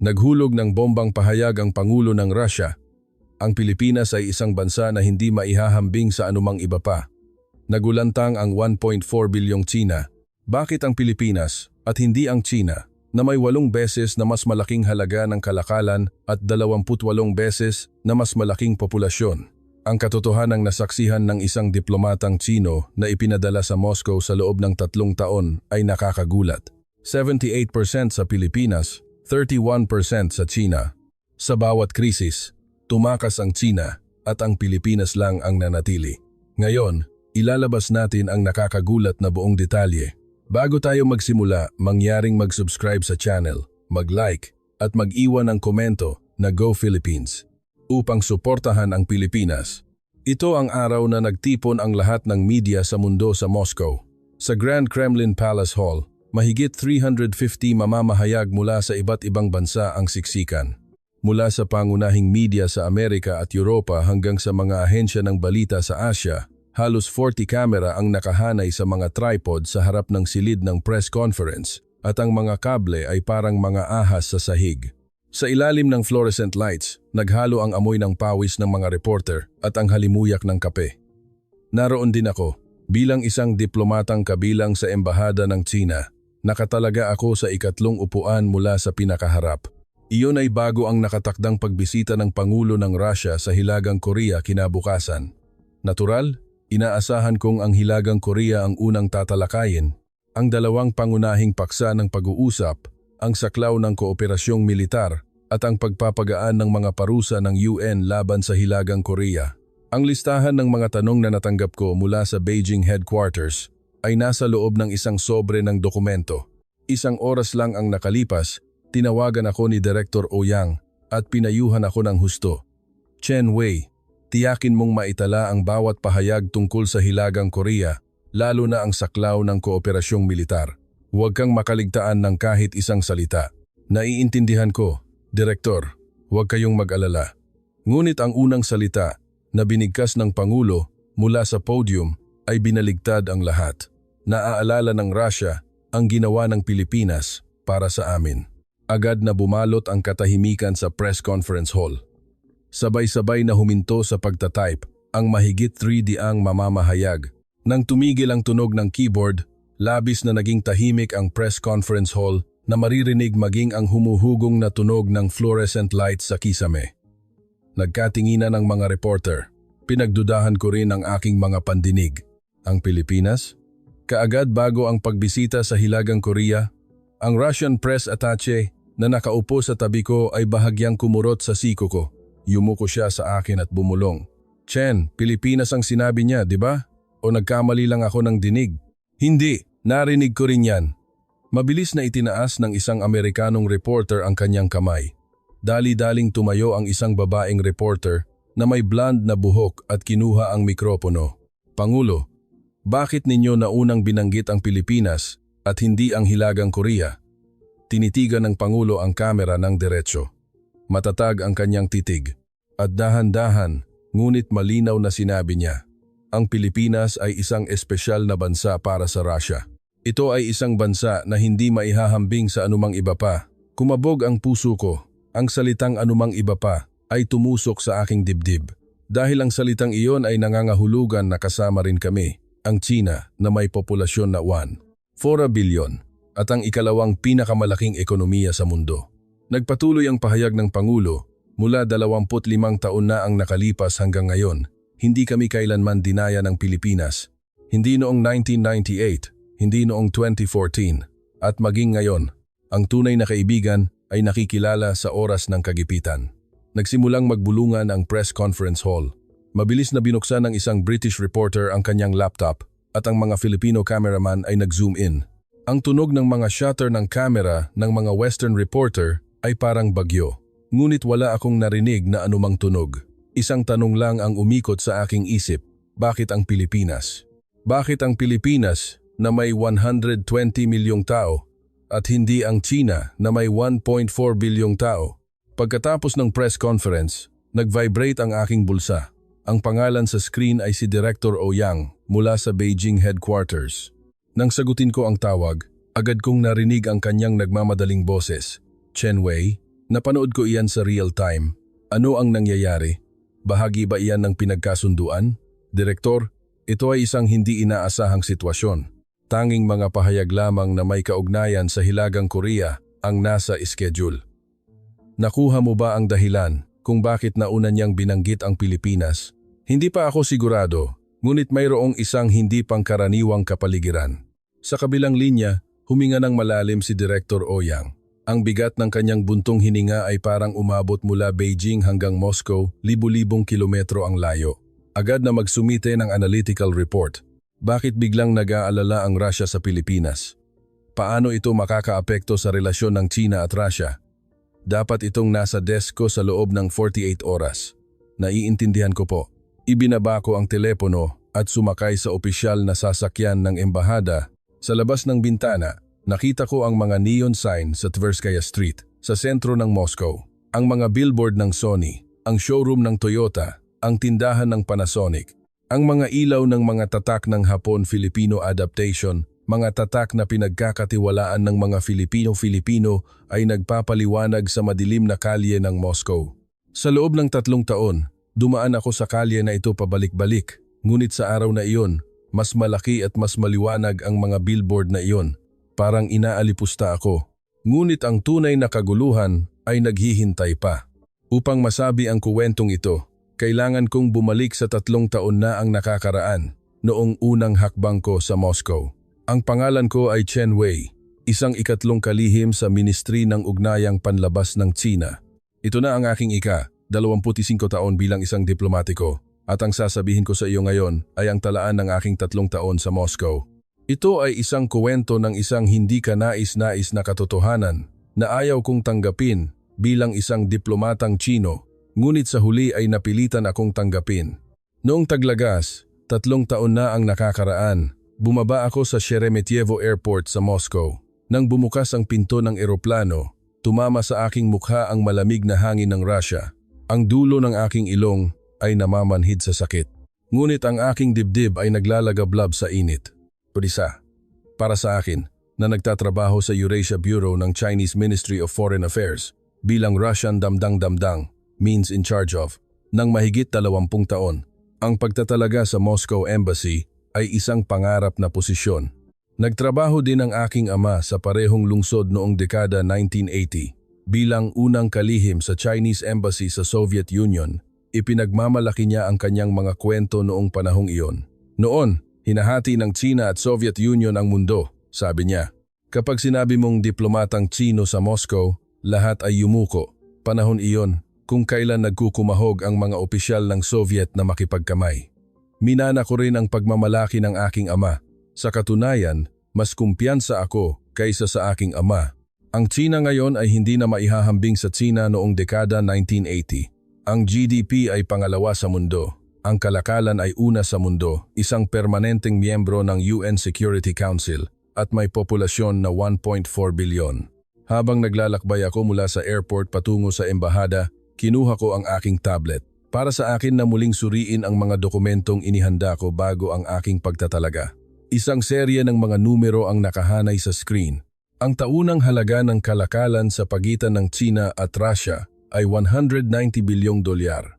Naghulog ng bombang pahayag ang Pangulo ng Russia. Ang Pilipinas ay isang bansa na hindi maihahambing sa anumang iba pa. Nagulantang ang 1.4 bilyong Tsina. Bakit ang Pilipinas at hindi ang Tsina na may 8 beses na mas malaking halaga ng kalakalan at 28 beses na mas malaking populasyon? Ang katotohanang nasaksihan ng isang diplomatang Tsino na ipinadala sa Moscow sa loob ng 3 taon ay nakakagulat. 78% sa Pilipinas, 31% sa Tsina. Sa bawat krisis, tumakas ang Tsina at ang Pilipinas lang ang nanatili. Ngayon, ilalabas natin ang nakakagulat na buong detalye. Bago tayo magsimula, mangyaring mag-subscribe sa channel, mag-like at mag-iwan ng komento na Go Philippines upang suportahan ang Pilipinas. Ito ang araw na nagtipon ang lahat ng media sa mundo sa Moscow. Sa Grand Kremlin Palace Hall, mahigit 350 mamamahayag mula sa iba't ibang bansa ang siksikan. Mula sa pangunahing media sa Amerika at Europa hanggang sa mga ahensya ng balita sa Asia, halos 40 kamera ang nakahanay sa mga tripod sa harap ng silid ng press conference at ang mga kable ay parang mga ahas sa sahig. Sa ilalim ng fluorescent lights, naghalo ang amoy ng pawis ng mga reporter at ang halimuyak ng kape. Naroon din ako, bilang isang diplomatang kabilang sa embahada ng Tsina. Nakatalaga ako sa ikatlong upuan mula sa pinakaharap. Iyon ay bago ang nakatakdang pagbisita ng Pangulo ng Russia sa Hilagang Korea kinabukasan. Natural, inaasahan kong ang Hilagang Korea ang unang tatalakayin. Ang dalawang pangunahing paksa ng pag-uusap, ang saklaw ng kooperasyong militar at ang pagpapagaan ng mga parusa ng UN laban sa Hilagang Korea. Ang listahan ng mga tanong na natanggap ko mula sa Beijing headquarters ay nasa loob ng isang sobre ng dokumento. 1 oras lang ang nakalipas, tinawagan ako ni Director Ouyang at pinayuhan ako ng husto. Chen Wei, tiyakin mong maitala ang bawat pahayag tungkol sa Hilagang Korea, lalo na ang saklaw ng kooperasyong militar. Huwag kang makaligtaan ng kahit isang salita. Naiintindihan ko, Direktor, huwag kayong mag-alala. Ngunit ang unang salita na binigkas ng Pangulo mula sa podium ay binaligtad ang lahat. Naaalala ng Russia ang ginawa ng Pilipinas para sa amin. Agad na bumalot ang katahimikan sa press conference hall. Sabay-sabay na huminto sa pagtatype ang mahigit 3 mamamahayag. Nang tumigil ang tunog ng keyboard, labis na naging tahimik ang press conference hall na maririnig maging ang humuhugong na tunog ng fluorescent lights sa kisame. Nagkatinginan ang mga reporter. Pinagdudahan ko rin ang aking mga pandinig. Ang Pilipinas? Kaagad bago ang pagbisita sa Hilagang Korea, ang Russian press attaché na nakaupo sa tabi ko ay bahagyang kumurot sa siko ko. Yumuko siya sa akin at bumulong. Chen, Pilipinas ang sinabi niya, di ba? O nagkamali lang ako ng dinig? Hindi, narinig ko rin yan. Mabilis na itinaas ng isang Amerikanong reporter ang kanyang kamay. Dali-daling tumayo ang isang babaeng reporter na may blonde na buhok at kinuha ang mikropono. Pangulo, bakit ninyo naunang binanggit ang Pilipinas at hindi ang Hilagang Korea? Tinitigan ng Pangulo ang kamera ng diretsyo. Matatag ang kanyang titig. At dahan-dahan, ngunit malinaw na sinabi niya, ang Pilipinas ay isang espesyal na bansa para sa Russia. Ito ay isang bansa na hindi maihahambing sa anumang iba pa. Kumabog ang puso ko. Ang salitang anumang iba pa ay tumusok sa aking dibdib. Dahil ang salitang iyon ay nangangahulugan na kasama rin kami, ang Tsina na may populasyon na 1.4 bilyon. At ang ikalawang pinakamalaking ekonomiya sa mundo. Nagpatuloy ang pahayag ng Pangulo, mula 25 taon na ang nakalipas hanggang ngayon, hindi kami kailanman dinaya ng Pilipinas. Hindi noong 1998, hindi noong 2014, at maging ngayon, ang tunay na kaibigan ay nakikilala sa oras ng kagipitan. Nagsimulang magbulungan ang press conference hall. Mabilis na binuksan ng isang British reporter ang kanyang laptop at ang mga Filipino cameraman ay nag-zoom in. Ang tunog ng mga shutter ng kamera ng mga Western reporter ay parang bagyo. Ngunit wala akong narinig na anumang tunog. Isang tanong lang ang umikot sa aking isip, bakit ang Pilipinas? Bakit ang Pilipinas na may 120 milyong tao at hindi ang Tsina na may 1.4 bilyong tao? Pagkatapos ng press conference, nag-vibrate ang aking bulsa. Ang pangalan sa screen ay si Director Ouyang mula sa Beijing headquarters. Nang sagutin ko ang tawag, agad kong narinig ang kanyang nagmamadaling boses. Chen Wei, Napanood ko iyan sa real time. Ano ang nangyayari? Bahagi ba iyan ng pinagkasunduan? Direktor, ito ay isang hindi inaasahang sitwasyon. Tanging mga pahayag lamang na may kaugnayan sa Hilagang Korea ang nasa schedule. Nakuha mo ba ang dahilan kung bakit nauna niyang binanggit ang Pilipinas? Hindi pa ako sigurado, ngunit mayroong isang hindi pangkaraniwang kapaligiran. Sa kabilang linya, huminga ng malalim si Director Ouyang. Ang bigat ng kanyang buntong hininga ay parang umabot mula Beijing hanggang Moscow, libu-libong kilometro ang layo. Agad na magsumite ng analytical report. Bakit biglang nag-aalala ang Russia sa Pilipinas? Paano ito makakaapekto sa relasyon ng China at Russia? Dapat itong nasa desk ko sa loob ng 48 oras. Naiintindihan ko po. Ibinaba ko ang telepono at sumakay sa opisyal na sasakyan ng embahada. Sa labas ng bintana, nakita ko ang mga neon sign sa Tverskaya Street, sa sentro ng Moscow. Ang mga billboard ng Sony, ang showroom ng Toyota, ang tindahan ng Panasonic. Ang mga ilaw ng mga tatak ng Hapon-Filipino adaptation, mga tatak na pinagkakatiwalaan ng mga Filipino-Filipino ay nagpapaliwanag sa madilim na kalye ng Moscow. Sa loob ng 3 taon, dumaan ako sa kalye na ito pabalik-balik, ngunit sa araw na iyon, mas malaki at mas maliwanag ang mga billboard na iyon. Parang inaalipusta ako. Ngunit ang tunay na kaguluhan ay naghihintay pa. Upang masabi ang kuwentong ito, kailangan kong bumalik sa 3 taon na ang nakakaraan, noong unang hakbang ko sa Moscow. Ang pangalan ko ay Chen Wei, isang ikatlong kalihim sa Ministry ng Ugnayang Panlabas ng China. Ito na ang aking 25 taon bilang isang diplomatiko, at ang sasabihin ko sa iyo ngayon ay ang talaan ng aking 3 taon sa Moscow. Ito ay isang kuwento ng isang hindi kanais-nais na katotohanan na ayaw kong tanggapin bilang isang diplomatang Chino. Ngunit sa huli ay napilitan akong tanggapin. Noong taglagas, 3 taon na ang nakakaraan, bumaba ako sa Sheremetyevo Airport sa Moscow. Nang bumukas ang pinto ng eroplano, tumama sa aking mukha ang malamig na hangin ng Russia. Ang dulo ng aking ilong ay namamanhid sa sakit. Ngunit ang aking dibdib ay naglalagablab sa init. Pudisa, para sa akin, na nagtatrabaho sa Eurasia Bureau ng Chinese Ministry of Foreign Affairs bilang Russian damdang-damdang, means in charge of, ng mahigit 20 taon. Ang pagtatalaga sa Moscow Embassy ay isang pangarap na posisyon. Nagtrabaho din ang aking ama sa parehong lungsod noong dekada 1980. Bilang unang kalihim sa Chinese Embassy sa Soviet Union, ipinagmamalaki niya ang kanyang mga kwento noong panahong iyon. Noon, hinahati ng China at Soviet Union ang mundo, sabi niya. Kapag sinabi mong diplomatang Chino sa Moscow, lahat ay yumuko. Panahon iyon, kung kailan nagkukumahog ang mga opisyal ng Soviet na makipagkamay. Minana ko rin ang pagmamalaki ng aking ama. Sa katunayan, mas kumpiyansa ako kaysa sa aking ama. Ang China ngayon ay hindi na maihahambing sa China noong dekada 1980. Ang GDP ay pangalawa sa mundo. Ang kalakalan ay una sa mundo, isang permanenteng miyembro ng UN Security Council at may populasyon na 1.4 bilyon. Habang naglalakbay ako mula sa airport patungo sa embahada, kinuha ko ang aking tablet para sa akin na muling suriin ang mga dokumentong inihanda ko bago ang aking pagtatalaga. Isang serye ng mga numero ang nakahanay sa screen. Ang taunang halaga ng kalakalan sa pagitan ng China at Russia ay 190 bilyong dolyar.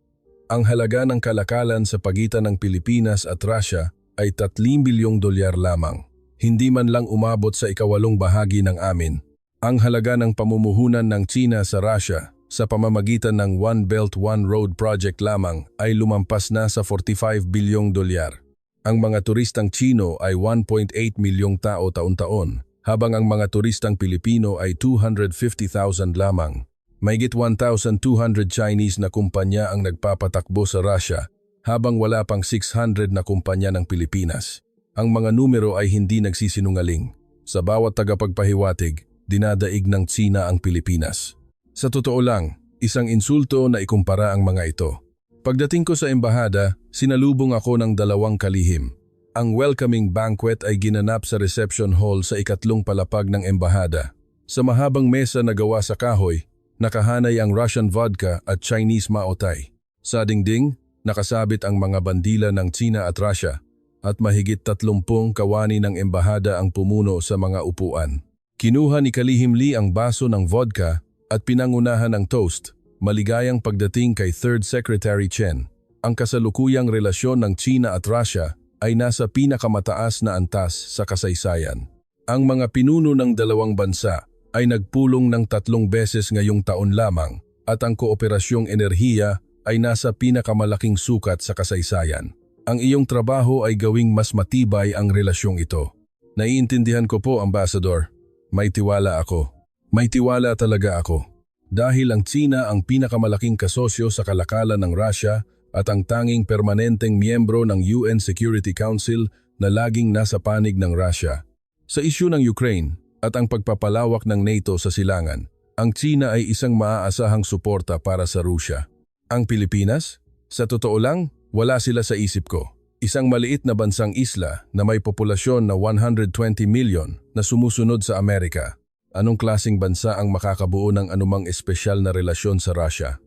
Ang halaga ng kalakalan sa pagitan ng Pilipinas at Russia ay 3 bilyong dolyar lamang. Hindi man lang umabot sa 8 bahagi ng amin. Ang halaga ng pamumuhunan ng China sa Russia sa pamamagitan ng One Belt One Road Project lamang ay lumampas na sa 45 bilyong dolyar. Ang mga turistang Chino ay 1.8 milyong tao taon-taon, habang ang mga turistang Pilipino ay 250,000 lamang. Mahigit 1,200 Chinese na kumpanya ang nagpapatakbo sa Russia, habang wala pang 600 na kumpanya ng Pilipinas. Ang mga numero ay hindi nagsisinungaling. Sa bawat tagapagpahiwatig, dinadaig ng China ang Pilipinas. Sa totoo lang, isang insulto na ikumpara ang mga ito. Pagdating ko sa embahada, sinalubong ako ng 2 kalihim. Ang welcoming banquet ay ginanap sa reception hall sa 2 palapag ng embahada. Sa mahabang mesa na gawa sa kahoy, nakahanay ang Russian vodka at Chinese maotay. Sa dingding, nakasabit ang mga bandila ng China at Russia at mahigit 30 kawani ng embahada ang pumuno sa mga upuan. Kinuha ni Kalihim Lee ang baso ng vodka at pinangunahan ng toast, maligayang pagdating kay Third Secretary Chen. Ang kasalukuyang relasyon ng China at Russia ay nasa pinakamataas na antas sa kasaysayan. Ang mga pinuno ng dalawang bansa ay nagpulong ng 3 beses ngayong taon lamang at ang kooperasyong enerhiya ay nasa pinakamalaking sukat sa kasaysayan. Ang iyong trabaho ay gawing mas matibay ang relasyong ito. Naiintindihan ko po, Ambassador. May tiwala ako. May tiwala talaga ako. Dahil ang China ang pinakamalaking kasosyo sa kalakalan ng Russia at ang tanging permanenteng miyembro ng UN Security Council na laging nasa panig ng Russia. Sa isyu ng Ukraine at ang pagpapalawak ng NATO sa silangan, ang China ay isang maaasahang suporta para sa Rusya. Ang Pilipinas? Sa totoo lang, wala sila sa isip ko. Isang maliit na bansang isla na may populasyon na 120 million na sumusunod sa Amerika. Anong klaseng bansa ang makakabuo ng anumang espesyal na relasyon sa Russia?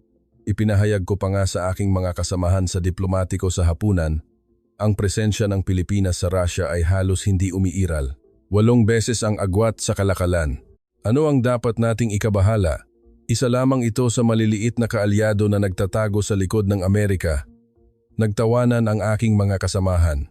Ipinahayag ko pa nga sa aking mga kasamahan sa diplomatiko sa hapunan, ang presensya ng Pilipinas sa Russia ay halos hindi umiiral. 8 beses ang agwat sa kalakalan. Ano ang dapat nating ikabahala? Isa lamang ito sa maliliit na kaalyado na nagtatago sa likod ng Amerika. Nagtawanan ang aking mga kasamahan.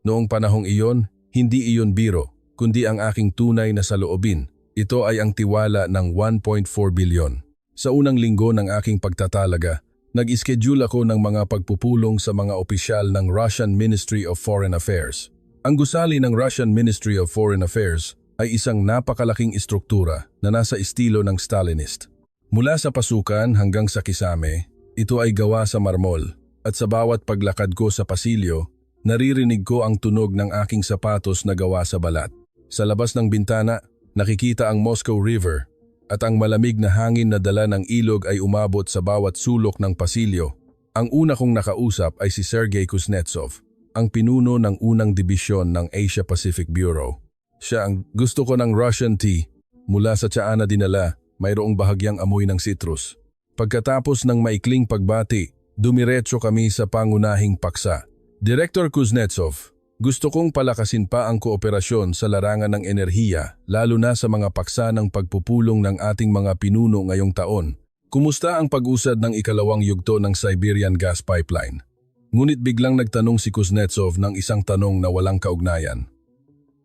Noong panahong iyon, hindi iyon biro, kundi ang aking tunay na saloobin. Ito ay ang tiwala ng 1.4 bilyon. Sa unang linggo ng aking pagtatalaga, nag-schedule ako ng mga pagpupulong sa mga opisyal ng Russian Ministry of Foreign Affairs. Ang gusali ng Russian Ministry of Foreign Affairs ay isang napakalaking istruktura na nasa estilo ng Stalinist. Mula sa pasukan hanggang sa kisame, ito ay gawa sa marmol at sa bawat paglakad ko sa pasilyo, naririnig ko ang tunog ng aking sapatos na gawa sa balat. Sa labas ng bintana, nakikita ang Moscow River at ang malamig na hangin na dala ng ilog ay umabot sa bawat sulok ng pasilyo. Ang una kong nakausap ay si Sergei Kuznetsov, ang pinuno ng unang dibisyon ng Asia Pacific Bureau. Siya ang gusto ko ng Russian tea. Mula sa tsaa na dinala, mayroong bahagyang amoy ng citrus. Pagkatapos ng maikling pagbati, dumiretso kami sa pangunahing paksa. Director Kuznetsov, gusto kong palakasin pa ang kooperasyon sa larangan ng enerhiya, lalo na sa mga paksa ng pagpupulong ng ating mga pinuno ngayong taon. Kumusta ang pag-usad ng ikalawang yugto ng Siberian Gas Pipeline? Ngunit biglang nagtanong si Kuznetsov ng isang tanong na walang kaugnayan.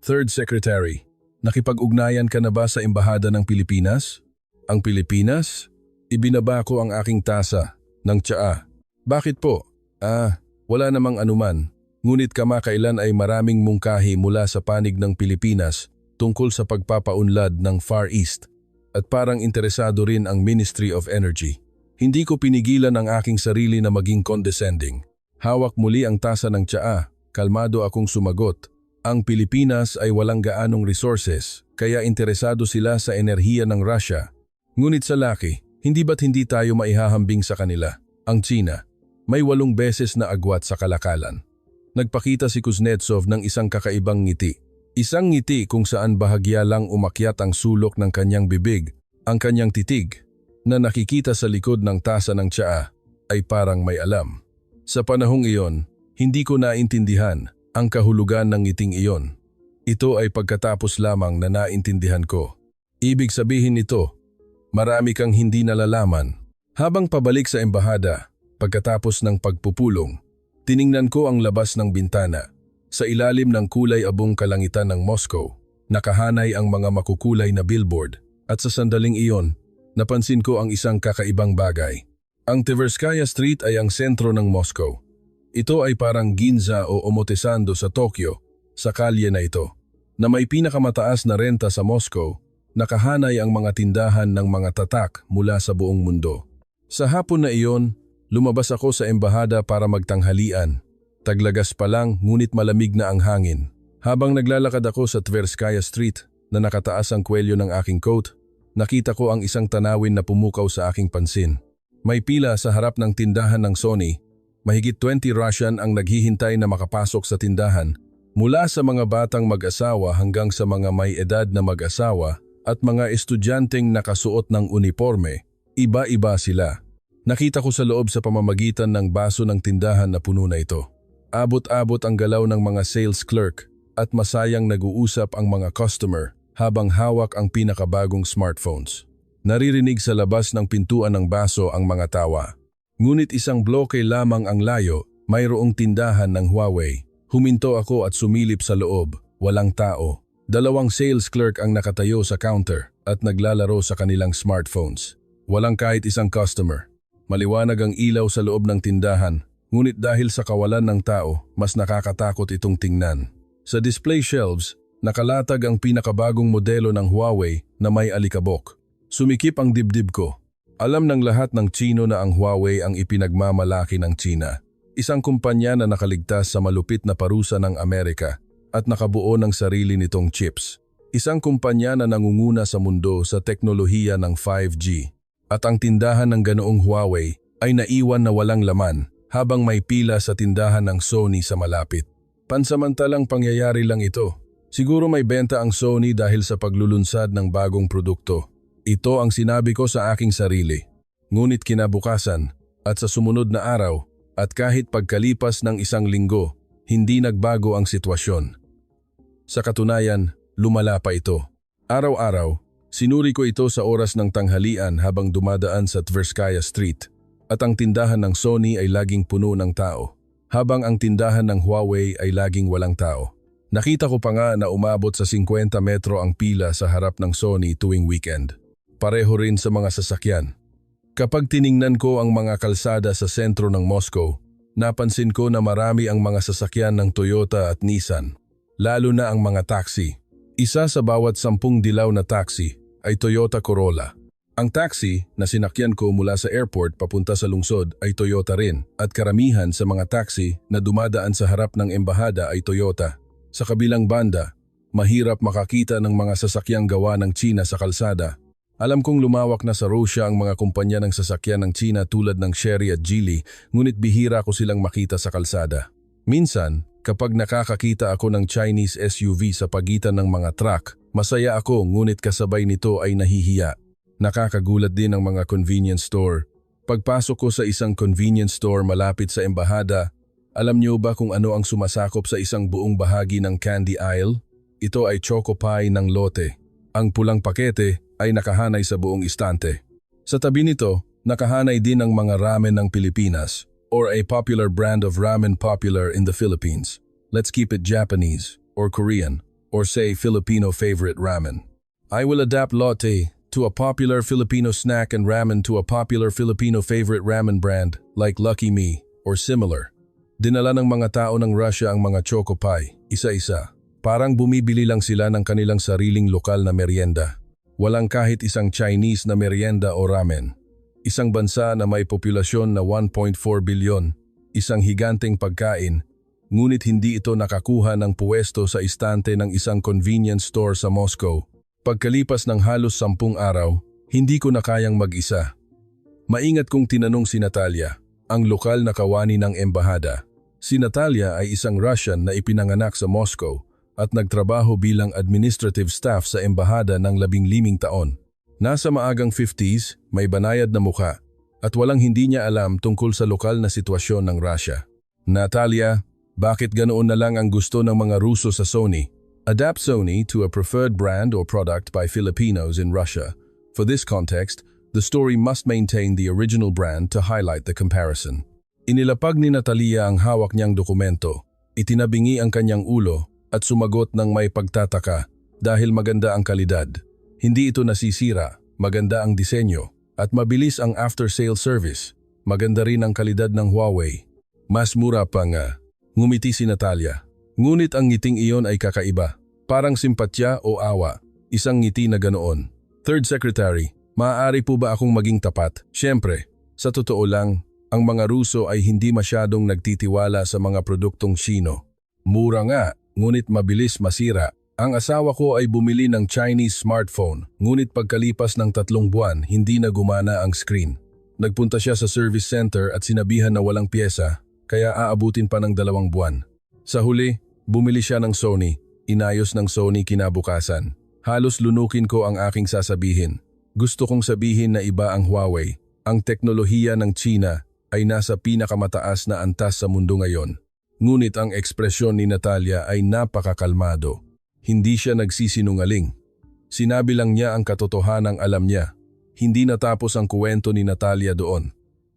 Third Secretary, nakipag-ugnayan ka na ba sa Embahada ng Pilipinas? Ang Pilipinas? Ibinaba ko ang aking tasa ng tsaa. Bakit po? Wala namang anuman. Ngunit kamakailan ay maraming mungkahi mula sa panig ng Pilipinas tungkol sa pagpapaunlad ng Far East at parang interesado rin ang Ministry of Energy. Hindi ko pinigilan ang aking sarili na maging condescending. Hawak muli ang tasa ng tsaa, kalmado akong sumagot. Ang Pilipinas ay walang gaanong resources, kaya interesado sila sa enerhiya ng Russia. Ngunit sa laki, hindi ba't hindi tayo maihahambing sa kanila? Ang China, may 8 beses na agwat sa kalakalan. Nagpakita si Kuznetsov ng isang kakaibang ngiti. Isang ngiti kung saan bahagya lang umakyat ang sulok ng kanyang bibig, ang kanyang titig, na nakikita sa likod ng tasa ng tsaa, ay parang may alam. Sa panahong iyon, hindi ko naintindihan ang kahulugan ng ngiting iyon. Ito ay pagkatapos lamang na naintindihan ko. Ibig sabihin nito, marami kang hindi nalalaman. Habang pabalik sa embahada, pagkatapos ng pagpupulong, tiningnan ko ang labas ng bintana. Sa ilalim ng kulay-abong kalangitan ng Moscow, nakahanay ang mga makukulay na billboard at sa sandaling iyon, napansin ko ang isang kakaibang bagay. Ang Tverskaya Street ay ang sentro ng Moscow. Ito ay parang Ginza o Omotesando sa Tokyo, sa kalye na ito. Na may pinakamataas na renta sa Moscow, nakahanay ang mga tindahan ng mga tatak mula sa buong mundo. Sa hapon na iyon, lumabas ako sa embahada para magtanghalian. Taglagas pa lang ngunit malamig na ang hangin. Habang naglalakad ako sa Tverskaya Street na nakataas ang kwelyo ng aking coat, nakita ko ang isang tanawin na pumukaw sa aking pansin. May pila sa harap ng tindahan ng Sony. Mahigit 20 Russian ang naghihintay na makapasok sa tindahan. Mula sa mga batang mag-asawa hanggang sa mga may edad na mag-asawa at mga estudyanteng nakasuot ng uniforme, iba-iba sila. Nakita ko sa loob sa pamamagitan ng baso ng tindahan na puno na ito. Abot-abot ang galaw ng mga sales clerk at masayang nag-uusap ang mga customer habang hawak ang pinakabagong smartphones. Naririnig sa labas ng pintuan ng baso ang mga tawa. Ngunit isang bloke lamang ang layo, mayroong tindahan ng Huawei. Huminto ako at sumilip sa loob, walang tao. 2 sales clerk ang nakatayo sa counter at naglalaro sa kanilang smartphones. Walang kahit isang customer. Maliwanag ang ilaw sa loob ng tindahan, ngunit dahil sa kawalan ng tao, mas nakakatakot itong tingnan. Sa display shelves, nakalatag ang pinakabagong modelo ng Huawei na may alikabok. Sumikip ang dibdib ko. Alam ng lahat ng Tsino na ang Huawei ang ipinagmamalaki ng Tsina. Isang kumpanya na nakaligtas sa malupit na parusa ng Amerika at nakabuo ng sarili nitong chips. Isang kumpanya na nangunguna sa mundo sa teknolohiya ng 5G. At ang tindahan ng ganoong Huawei ay naiwan na walang laman habang may pila sa tindahan ng Sony sa malapit. Pansamantalang pangyayari lang ito. Siguro may benta ang Sony dahil sa paglulunsad ng bagong produkto. Ito ang sinabi ko sa aking sarili. Ngunit kinabukasan at sa sumunod na araw at kahit pagkalipas ng 1 linggo, hindi nagbago ang sitwasyon. Sa katunayan, lumala pa ito. Araw-araw, sinuri ko ito sa oras ng tanghalian habang dumadaan sa Tverskaya Street at ang tindahan ng Sony ay laging puno ng tao, habang ang tindahan ng Huawei ay laging walang tao. Nakita ko pa nga na umabot sa 50 metro ang pila sa harap ng Sony tuwing weekend. Pareho rin sa mga sasakyan. Kapag tiningnan ko ang mga kalsada sa sentro ng Moscow, napansin ko na marami ang mga sasakyan ng Toyota at Nissan, lalo na ang mga taxi. Isa sa bawat 10 dilaw na taxi ay Toyota Corolla. Ang taxi na sinakyan ko mula sa airport papunta sa lungsod ay Toyota rin at karamihan sa mga taxi na dumadaan sa harap ng embahada ay Toyota. Sa kabilang banda, mahirap makakita ng mga sasakyang gawa ng Tsina sa kalsada. Alam kong lumawak na sa Russia ang mga kumpanya ng sasakyan ng Tsina tulad ng Chery at Geely, ngunit bihira ko silang makita sa kalsada. Minsan, kapag nakakakita ako ng Chinese SUV sa pagitan ng mga truck, masaya ako ngunit kasabay nito ay nahihiya. Nakakagulat din ang mga convenience store. Pagpasok ko sa isang convenience store malapit sa embahada, alam niyo ba kung ano ang sumasakop sa isang buong bahagi ng candy aisle? Ito ay Choco Pie ng Lotte. Ang pulang pakete ay nakahanay sa buong istante. Sa tabi nito, nakahanay din ang mga ramen ng Pilipinas or a popular brand of ramen popular in the Philippines. Let's keep it Japanese or Korean or say Filipino favorite ramen. I will adapt Lotte to a popular Filipino snack and ramen to a popular Filipino favorite ramen brand like Lucky Me or similar. Dinala ng mga tao ng Russia ang mga Choco Pie, isa-isa. Parang bumibili lang sila ng kanilang sariling lokal na merienda. Walang kahit isang Chinese na merienda o ramen. Isang bansa na may populasyon na 1.4 bilyon, isang higanteng pagkain, ngunit hindi ito nakakuha ng puwesto sa istante ng isang convenience store sa Moscow. Pagkalipas ng halos 10 araw, hindi ko na kayang mag-isa. Maingat kong tinanong si Natalia, ang lokal na kawani ng embahada. Si Natalia ay isang Russian na ipinanganak sa Moscow at nagtrabaho bilang administrative staff sa embahada ng 15 taon. Nasa maagang 50s, may banayad na mukha at walang hindi niya alam tungkol sa lokal na sitwasyon ng Russia. Natalia, bakit ganoon na lang ang gusto ng mga Ruso sa Sony? Adapt Sony to a preferred brand or product by Filipinos in Russia. For this context, the story must maintain the original brand to highlight the comparison. Inilapag ni Natalia ang hawak niyang dokumento, itinabingi ang kanyang ulo at sumagot ng may pagtataka dahil maganda ang kalidad. Hindi ito nasisira, maganda ang disenyo at mabilis ang after-sale service. Maganda rin ang kalidad ng Huawei. Mas mura pa nga. Ngumiti si Natalia. Ngunit ang ngiting iyon ay kakaiba. Parang simpatya o awa. Isang ngiti na ganoon. Third Secretary, maaari po ba akong maging tapat? Siyempre, sa totoo lang, ang mga Ruso ay hindi masyadong nagtitiwala sa mga produktong Sino. Mura nga, ngunit mabilis masira. Ang asawa ko ay bumili ng Chinese smartphone, ngunit pagkalipas ng 3 buwan, hindi na gumana ang screen. Nagpunta siya sa service center at sinabihan na walang pyesa, kaya aabutin pa ng 2 buwan. Sa huli, bumili siya ng Sony. Inayos ng Sony kinabukasan. Halos lunukin ko ang aking sasabihin. Gusto kong sabihin na iba ang Huawei. Ang teknolohiya ng China ay nasa pinakamataas na antas sa mundo ngayon. Ngunit ang ekspresyon ni Natalia ay napakakalmado. Hindi siya nagsisinungaling. Sinabi lang niya ang katotohanang alam niya. hindi natapos ang kuwento ni Natalia doon.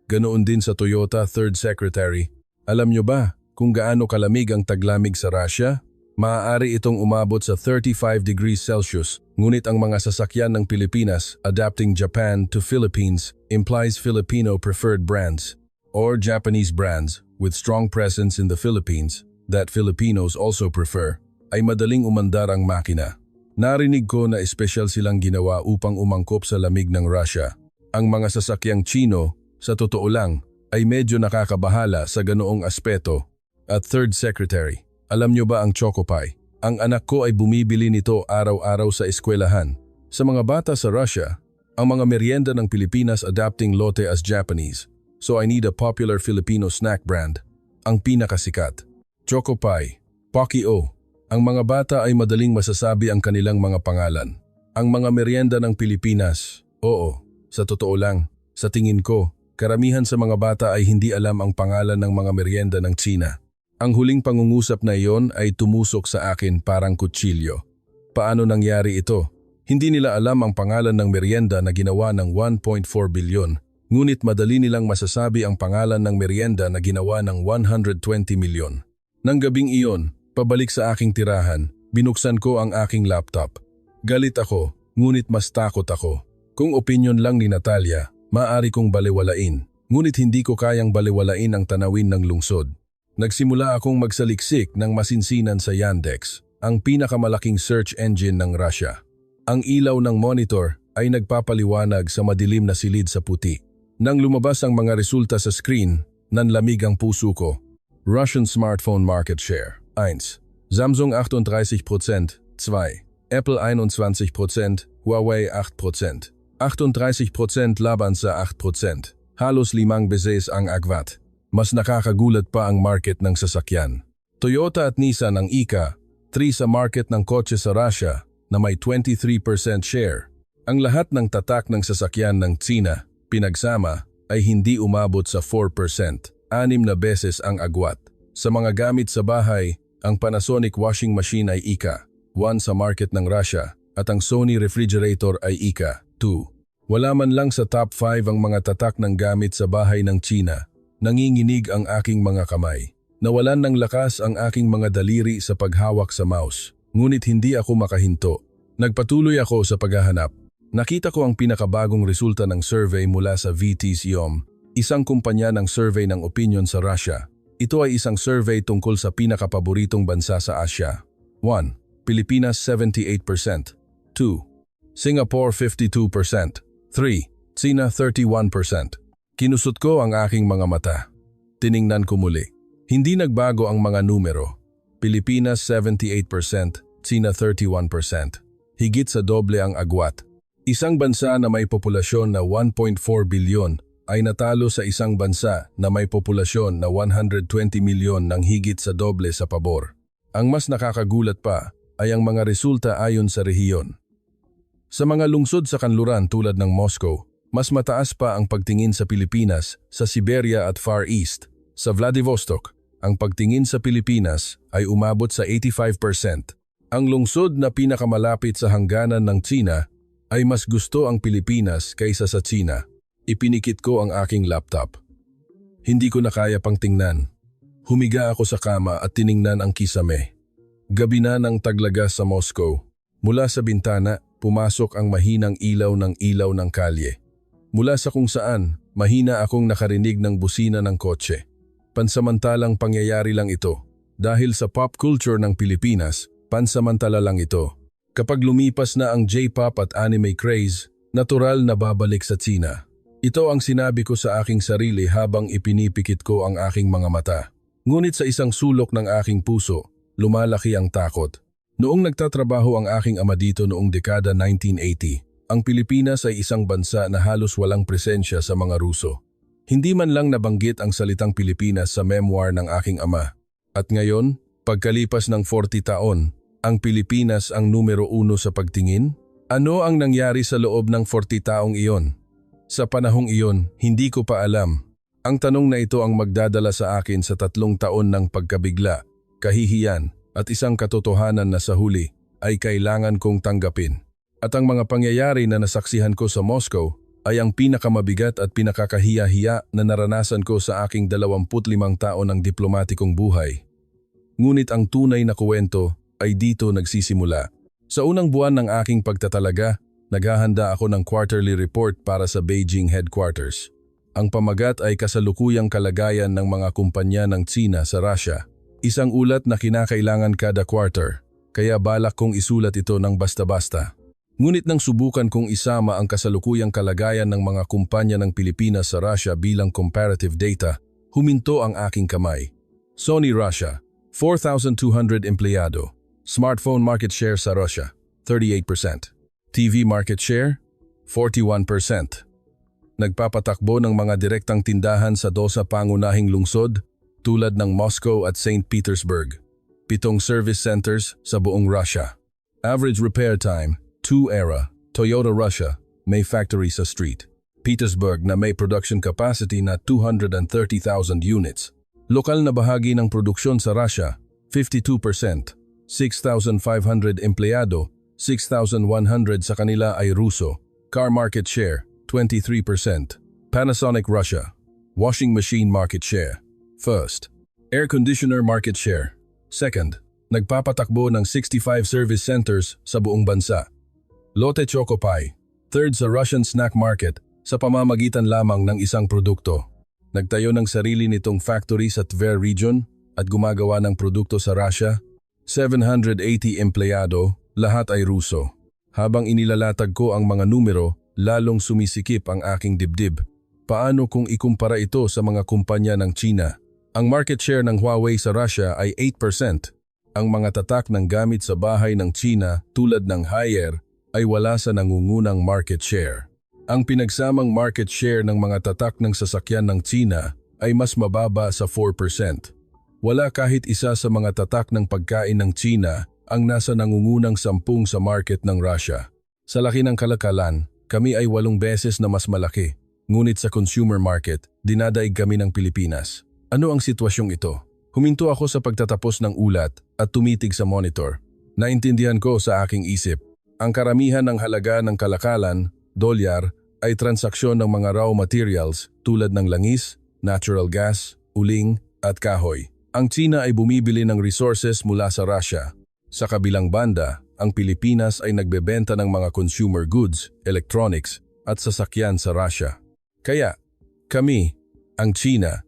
Ganoon din sa Toyota Third Secretary. Alam nyo ba kung gaano kalamig ang taglamig sa Russia? Maaari itong umabot sa 35 degrees Celsius, ngunit ang mga sasakyan ng Pilipinas adapting Japan to Philippines implies Filipino preferred brands or Japanese brands with strong presence in the Philippines that Filipinos also prefer ay madaling umandar ang makina. Narinig ko na espesyal silang ginawa upang umangkop sa lamig ng Russia. Ang mga sasakyang Chino, sa totoo lang, ay medyo nakakabahala sa ganoong aspeto. At Third Secretary, alam nyo ba ang Choco Pie? Ang anak ko ay bumibili nito araw-araw sa eskwelahan. Sa mga bata sa Russia, ang mga merienda ng Pilipinas adapting Lotte as Japanese. So I need a popular Filipino snack brand. Ang pinakasikat. Choco Pie, Pocky-O. Ang mga bata ay madaling masasabi ang kanilang mga pangalan. Ang mga merienda ng Pilipinas, oo, sa totoo lang, sa tingin ko, karamihan sa mga bata ay hindi alam ang pangalan ng mga merienda ng China. Ang huling pangungusap na iyon ay tumusok sa akin parang kutsilyo. Paano nangyari ito? Hindi nila alam ang pangalan ng merienda na ginawa ng 1.4 bilyon, ngunit madali nilang masasabi ang pangalan ng merienda na ginawa ng 120 milyon. Nang gabing iyon, pabalik sa aking tirahan, binuksan ko ang aking laptop. Galit ako, ngunit mas takot ako. Kung opinyon lang ni Natalia, maaari kong balewalain, ngunit hindi ko kayang balewalain ang tanawin ng lungsod. Nagsimula akong magsaliksik ng masinsinan sa Yandex, ang pinakamalaking search engine ng Russia. Ang ilaw ng monitor ay nagpapaliwanag sa madilim na silid sa puti. Nang lumabas ang mga resulta sa screen, nanlamig ang puso ko. Russian smartphone market share, 1. Samsung 38%, 2. Apple 21%, Huawei 8%. 38% laban sa 8%. Halos 5 beses ang agwat. Mas nakakagulat pa ang market ng sasakyan. Toyota at Nissan ang ika, 3 sa market ng kotse sa Russia na may 23% share. Ang lahat ng tatak ng sasakyan ng China, pinagsama, ay hindi umabot sa 4%, 6 na beses ang agwat. Sa mga gamit sa bahay, ang Panasonic washing machine ay ika, 1 sa market ng Russia at ang Sony refrigerator ay ika, 2. Wala man lang sa top 5 ang mga tatak ng gamit sa bahay ng China. Nanginginig ang aking mga kamay. Nawalan ng lakas ang aking mga daliri sa paghawak sa mouse. Ngunit hindi ako makahinto. Nagpatuloy ako sa paghahanap. Nakita ko ang pinakabagong resulta ng survey mula sa VTSIOM, isang kumpanya ng survey ng opinion sa Russia. Ito ay isang survey tungkol sa pinakapaboritong bansa sa Asia. 1. Pilipinas 78%. 2. Singapore 52%. 3. China 31%. Kinusot ko ang aking mga mata. Tiningnan ko muli. Hindi nagbago ang mga numero. Pilipinas 78%, China 31%. Higit sa doble ang agwat. Isang bansa na may populasyon na 1.4 bilyon ay natalo sa isang bansa na may populasyon na 120 milyon ng higit sa doble sa pabor. Ang mas nakakagulat pa ay ang mga resulta ayon sa rehiyon. Sa mga lungsod sa kanluran tulad ng Moscow, mas mataas pa ang pagtingin sa Pilipinas sa Siberia at Far East. Sa Vladivostok, ang pagtingin sa Pilipinas ay umabot sa 85%. Ang lungsod na pinakamalapit sa hangganan ng China ay mas gusto ang Pilipinas kaysa sa China. Ipinikit ko ang aking laptop. Hindi ko na kaya pang tingnan. Humiga ako sa kama at tiningnan ang kisame. Gabi na ng taglagas sa Moscow. Mula sa bintana, pumasok ang mahinang ilaw ng kalye. Mula sa kung saan, mahina akong nakarinig ng busina ng kotse. Pansamantalang pangyayari lang ito. Dahil sa pop culture ng Pilipinas, pansamantala lang ito. Kapag lumipas na ang J-pop at anime craze, natural na babalik sa China. Ito ang sinabi ko sa aking sarili habang ipinipikit ko ang aking mga mata. Ngunit sa isang sulok ng aking puso, lumalaki ang takot. Noong nagtatrabaho ang aking ama dito noong dekada 1980, ang Pilipinas ay isang bansa na halos walang presensya sa mga Ruso. Hindi man lang nabanggit ang salitang Pilipinas sa memoir ng aking ama. At ngayon, pagkalipas ng 40 taon, ang Pilipinas ang numero 1 sa pagtingin? Ano ang nangyari sa loob ng 40 taong iyon? Sa panahong iyon, hindi ko pa alam. Ang tanong na ito ang magdadala sa akin sa 3 taon ng pagkabigla, kahihiyan at isang katotohanan na sa huli ay kailangan kong tanggapin. At ang mga pangyayari na nasaksihan ko sa Moscow ay ang pinakamabigat at pinakakahiya-hiya na naranasan ko sa aking 25 taon ng diplomatikong buhay. Ngunit ang tunay na kuwento ay dito nagsisimula. Sa unang buwan ng aking pagtatalaga, naghahanda ako ng quarterly report para sa Beijing headquarters. Ang pamagat ay kasalukuyang kalagayan ng mga kumpanya ng Tsina sa Russia. Isang ulat na kinakailangan kada quarter, kaya balak kong isulat ito ng basta-basta. Ngunit nang subukan kong isama ang kasalukuyang kalagayan ng mga kumpanya ng Pilipinas sa Russia bilang comparative data, huminto ang aking kamay. Sony Russia, 4,200 empleyado. Smartphone market share sa Russia, 38%. TV market share, 41%. Nagpapatakbo ng mga direktang tindahan sa 12 pangunahing lungsod tulad ng Moscow at St. Petersburg. 7 service centers sa buong Russia. Average repair time, 2 era, Toyota Russia, may factory sa street. Petersburg na may production capacity na 230,000 units. Lokal na bahagi ng produksyon sa Russia, 52%. 6,500 empleyado, 6,100 sa kanila ay Ruso. Car market share, 23%. Panasonic Russia. Washing machine market share, first. Air conditioner market share, second. Nagpapatakbo ng 65 service centers sa buong bansa. Lotte Choco Pie, third sa Russian snack market sa pamamagitan lamang ng isang produkto. Nagtayo ng sarili nitong factory sa Tver region at gumagawa ng produkto sa Russia. 780 empleyado, lahat ay Ruso. Habang inilalatag ko ang mga numero, lalong sumisikip ang aking dibdib. Paano kung ikumpara ito sa mga kumpanya ng China? Ang market share ng Huawei sa Russia ay 8%. Ang mga tatak ng gamit sa bahay ng China tulad ng Haier ay wala sa nangungunang market share. Ang pinagsamang market share ng mga tatak ng sasakyan ng China ay mas mababa sa 4%. Wala kahit isa sa mga tatak ng pagkain ng China ang nasa nangungunang 10 sa market ng Russia. Sa laki ng kalakalan, kami ay 8 beses na mas malaki. Ngunit sa consumer market, dinadaig kami ng Pilipinas. Ano ang sitwasyong ito? Huminto ako sa pagtatapos ng ulat at tumitig sa monitor. Naintindihan ko sa aking isip. Ang karamihan ng halaga ng kalakalan, dolyar, ay transaksyon ng mga raw materials tulad ng langis, natural gas, uling, at kahoy. Ang China ay bumibili ng resources mula sa Russia. Sa kabilang banda, ang Pilipinas ay nagbebenta ng mga consumer goods, electronics, at sasakyan sa Russia. Kaya, kami, ang China,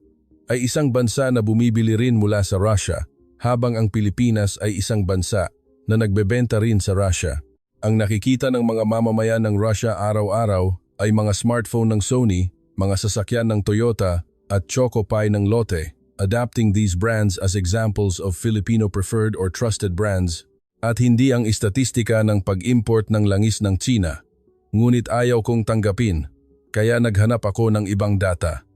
ay isang bansa na bumibili rin mula sa Russia, habang ang Pilipinas ay isang bansa na nagbebenta rin sa Russia. Ang nakikita ng mga mamamayan ng Russia araw-araw ay mga smartphone ng Sony, mga sasakyan ng Toyota at Choco Pie ng Lotte, adapting these brands as examples of Filipino preferred or trusted brands, at hindi ang istatistika ng pag-import ng langis ng China. Ngunit ayaw kong tanggapin, kaya naghanap ako ng ibang data.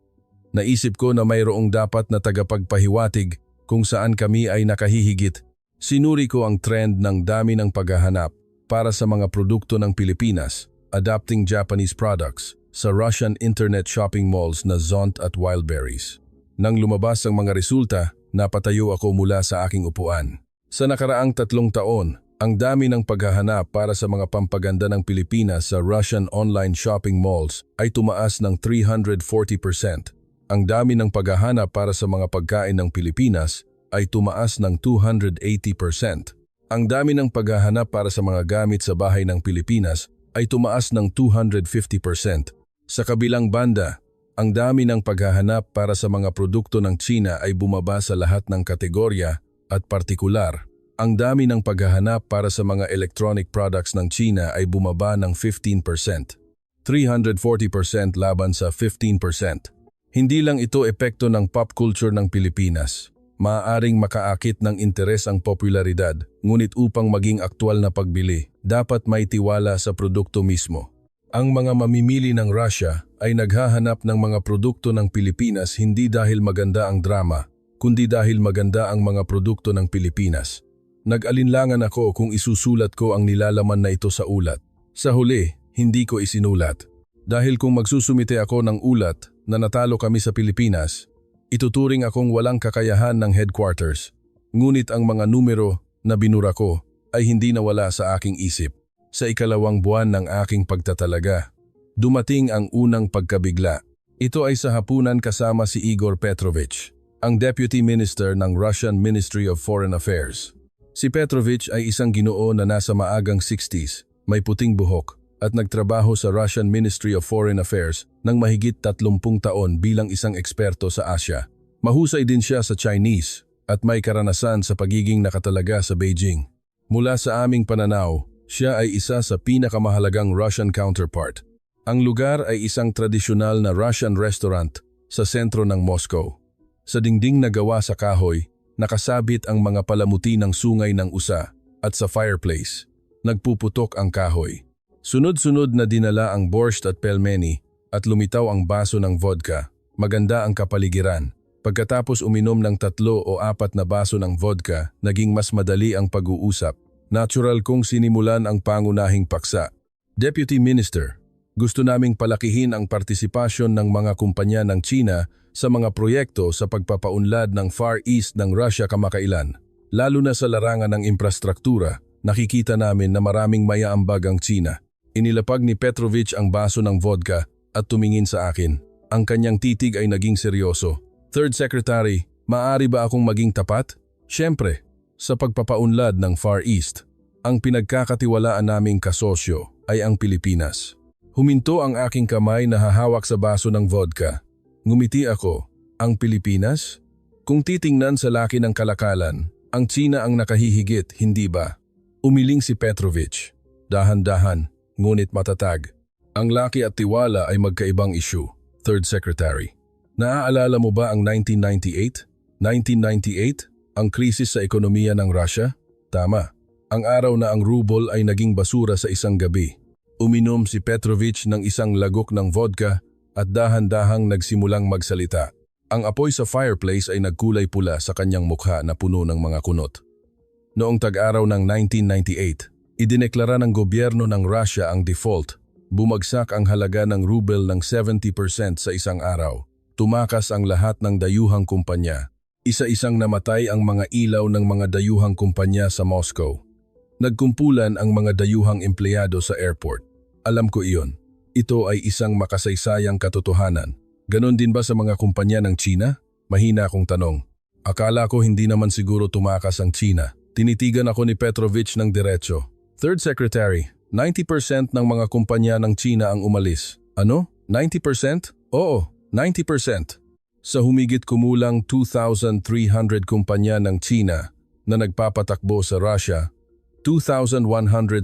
Naisip ko na mayroong dapat na tagapagpahiwatig kung saan kami ay nakahihigit. Sinuri ko ang trend ng dami ng paghahanap para sa mga produkto ng Pilipinas, adapting Japanese products, sa Russian internet shopping malls na Zont at Wildberries. Nang lumabas ang mga resulta, napatayo ako mula sa aking upuan. Sa nakaraang 3 taon, ang dami ng paghahanap para sa mga pampaganda ng Pilipinas sa Russian online shopping malls ay tumaas ng 340%. Ang dami ng paghahanap para sa mga pagkain ng Pilipinas ay tumaas ng 280%. Ang dami ng paghahanap para sa mga gamit sa bahay ng Pilipinas ay tumaas ng 250%. Sa kabilang banda, ang dami ng paghahanap para sa mga produkto ng China ay bumaba sa lahat ng kategorya at partikular. Ang dami ng paghahanap para sa mga electronic products ng China ay bumaba ng 15%. 340% laban sa 15%. Hindi lang ito epekto ng pop culture ng Pilipinas. Maaaring makaakit ng interes ang popularidad, ngunit upang maging aktwal na pagbili, dapat may tiwala sa produkto mismo. Ang mga mamimili ng Russia ay naghahanap ng mga produkto ng Pilipinas hindi dahil maganda ang drama, kundi dahil maganda ang mga produkto ng Pilipinas. Nag-alinlangan ako kung isusulat ko ang nilalaman na ito sa ulat. Sa huli, hindi ko isinulat. Dahil kung magsusumite ako ng ulat na natalo kami sa Pilipinas, ituturing akong walang kakayahan ng headquarters. Ngunit ang mga numero na binura ko ay hindi nawala sa aking isip. Sa 2 buwan ng aking pagtatalaga, dumating ang unang pagkabigla. Ito ay sa hapunan kasama si Igor Petrovich, ang Deputy Minister ng Russian Ministry of Foreign Affairs. Si Petrovich ay isang Ginoo na nasa maagang 60s, may puting buhok, at nagtrabaho sa Russian Ministry of Foreign Affairs ng mahigit 30 taon bilang isang eksperto sa Asya. Mahusay din siya sa Chinese at may karanasan sa pagiging nakatalaga sa Beijing. Mula sa aming pananaw, siya ay isa sa pinakamahalagang Russian counterpart. Ang lugar ay isang tradisyonal na Russian restaurant sa sentro ng Moscow. Sa dingding na gawa sa kahoy, nakasabit ang mga palamuti ng sungay ng usa at sa fireplace, nagpuputok ang kahoy. Sunod-sunod na dinala ang borscht at pelmeni at lumitaw ang baso ng vodka. Maganda ang kapaligiran. Pagkatapos uminom ng 3 o 4 na baso ng vodka, naging mas madali ang pag-uusap. Natural kong sinimulan ang pangunahing paksa. Deputy Minister, gusto naming palakihin ang partisipasyon ng mga kumpanya ng China sa mga proyekto sa pagpapaunlad ng Far East ng Russia kamakailan. Lalo na sa larangan ng infrastruktura, nakikita namin na maraming mayaambag ang China. Inilapag ni Petrovich ang baso ng vodka at tumingin sa akin. Ang kanyang titig ay naging seryoso. Third Secretary, maaari ba akong maging tapat? Siyempre, sa pagpapaunlad ng Far East, ang pinagkakatiwalaan naming kasosyo ay ang Pilipinas. Huminto ang aking kamay na hahawak sa baso ng vodka. Ngumiti ako, ang Pilipinas? Kung titingnan sa laki ng kalakalan, ang China ang nakahihigit, hindi ba? Umiling si Petrovich. Dahan-dahan, ngunit matatag. Ang laki at tiwala ay magkaibang issue. Third Secretary. Naaalala mo ba ang 1998? 1998? Ang krisis sa ekonomiya ng Russia? Tama. Ang araw na ang ruble ay naging basura sa isang gabi. Uminom si Petrovich ng isang lagok ng vodka at dahan-dahang nagsimulang magsalita. Ang apoy sa fireplace ay nagkulay pula sa kanyang mukha na puno ng mga kunot. Noong tag-araw ng 1998, idineklara ng gobyerno ng Russia ang default. Bumagsak ang halaga ng ruble ng 70% sa isang araw. Tumakas ang lahat ng dayuhang kumpanya. Isa-isang namatay ang mga ilaw ng mga dayuhang kumpanya sa Moscow. Nagkumpulan ang mga dayuhang empleyado sa airport. Alam ko iyon. Ito ay isang makasaysayang katotohanan. Ganon din ba sa mga kumpanya ng China? Mahina akong tanong. Akala ko hindi naman siguro tumakas ang China. Tinitigan ako ni Petrovich ng diretso. Third Secretary, 90% ng mga kumpanya ng China ang umalis. Ano? 90%? Oo. 90%. Sa humigit kumulang 2,300 kumpanya ng China na nagpapatakbo sa Russia, 2,100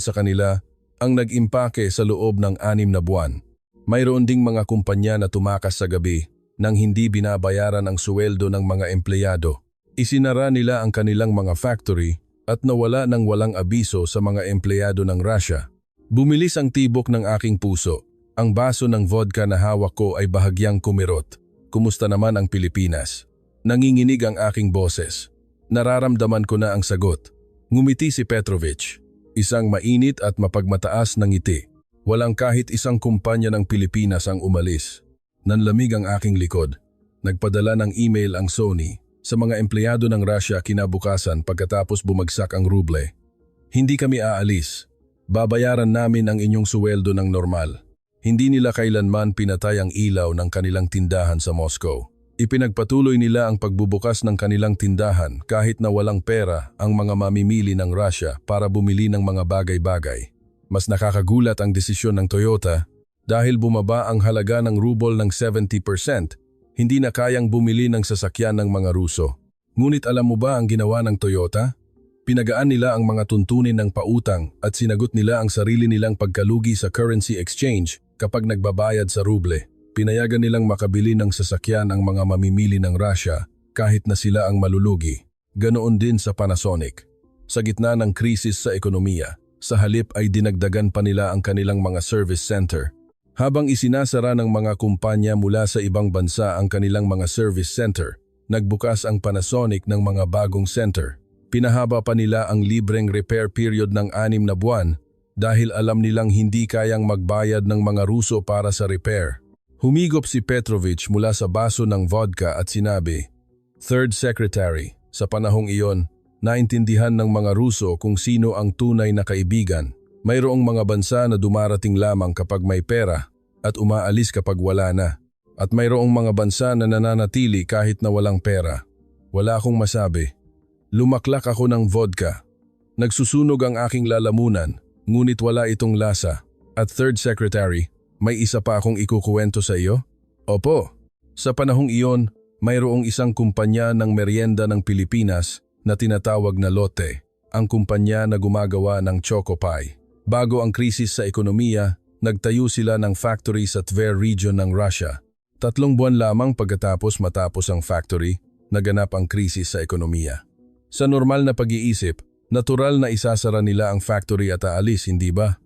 sa kanila ang nag-impake sa loob ng 6 na buwan. Mayroon ding mga kumpanya na tumakas sa gabi nang hindi binabayaran ang suweldo ng mga empleyado. Isinara nila ang kanilang mga factory at nawala ng walang abiso sa mga empleyado ng Russia. Bumilis ang tibok ng aking puso. Ang baso ng vodka na hawak ko ay bahagyang kumirot. Kumusta naman ang Pilipinas? Nanginginig ang aking boses. Nararamdaman ko na ang sagot. Ngumiti si Petrovich. Isang mainit at mapagmataas na ngiti. Walang kahit isang kumpanya ng Pilipinas ang umalis. Nanlamig ang aking likod. Nagpadala ng email ang Sony sa mga empleyado ng Russia kinabukasan pagkatapos bumagsak ang ruble. Hindi kami aalis. Babayaran namin ang inyong suweldo ng normal. Hindi nila kailanman pinatay ang ilaw ng kanilang tindahan sa Moscow. Ipinagpatuloy nila ang pagbubukas ng kanilang tindahan kahit na walang pera ang mga mamimili ng Russia para bumili ng mga bagay-bagay. Mas nakakagulat ang desisyon ng Toyota dahil bumaba ang halaga ng ruble ng 70%, hindi na kayang bumili ng sasakyan ng mga Ruso. Ngunit alam mo ba ang ginawa ng Toyota? Pinagaan nila ang mga tuntunin ng pautang at sinagot nila ang sarili nilang pagkalugi sa currency exchange kapag nagbabayad sa ruble. Pinayagan nilang makabili ng sasakyan ang mga mamimili ng Russia kahit na sila ang malulugi. Ganoon din sa Panasonic. Sa gitna ng krisis sa ekonomiya, sa halip ay dinagdagan pa nila ang kanilang mga service center. Habang isinasara ng mga kumpanya mula sa ibang bansa ang kanilang mga service center, nagbukas ang Panasonic ng mga bagong center. Pinahaba pa nila ang libreng repair period ng 6 na buwan dahil alam nilang hindi kayang magbayad ng mga Ruso para sa repair. Humigop si Petrovich mula sa baso ng vodka at sinabi, Third Secretary, sa panahong iyon, naintindihan ng mga Ruso kung sino ang tunay na kaibigan. Mayroong mga bansa na dumarating lamang kapag may pera at umaalis kapag wala na. At mayroong mga bansa na nananatili kahit na walang pera. Wala akong masabi. Lumaklak ako ng vodka. Nagsusunog ang aking lalamunan, ngunit wala itong lasa. At Third Secretary, may isa pa akong ikukuwento sa iyo? Opo. Sa panahong iyon, mayroong isang kumpanya ng merienda ng Pilipinas na tinatawag na Lotte, ang kumpanya na gumagawa ng Choco Pie. Bago ang krisis sa ekonomiya, nagtayo sila ng factory sa Tver region ng Russia. 3 buwan lamang pagkatapos matapos ang factory, naganap ang krisis sa ekonomiya. Sa normal na pag-iisip, natural na isasara nila ang factory at aalis, hindi ba?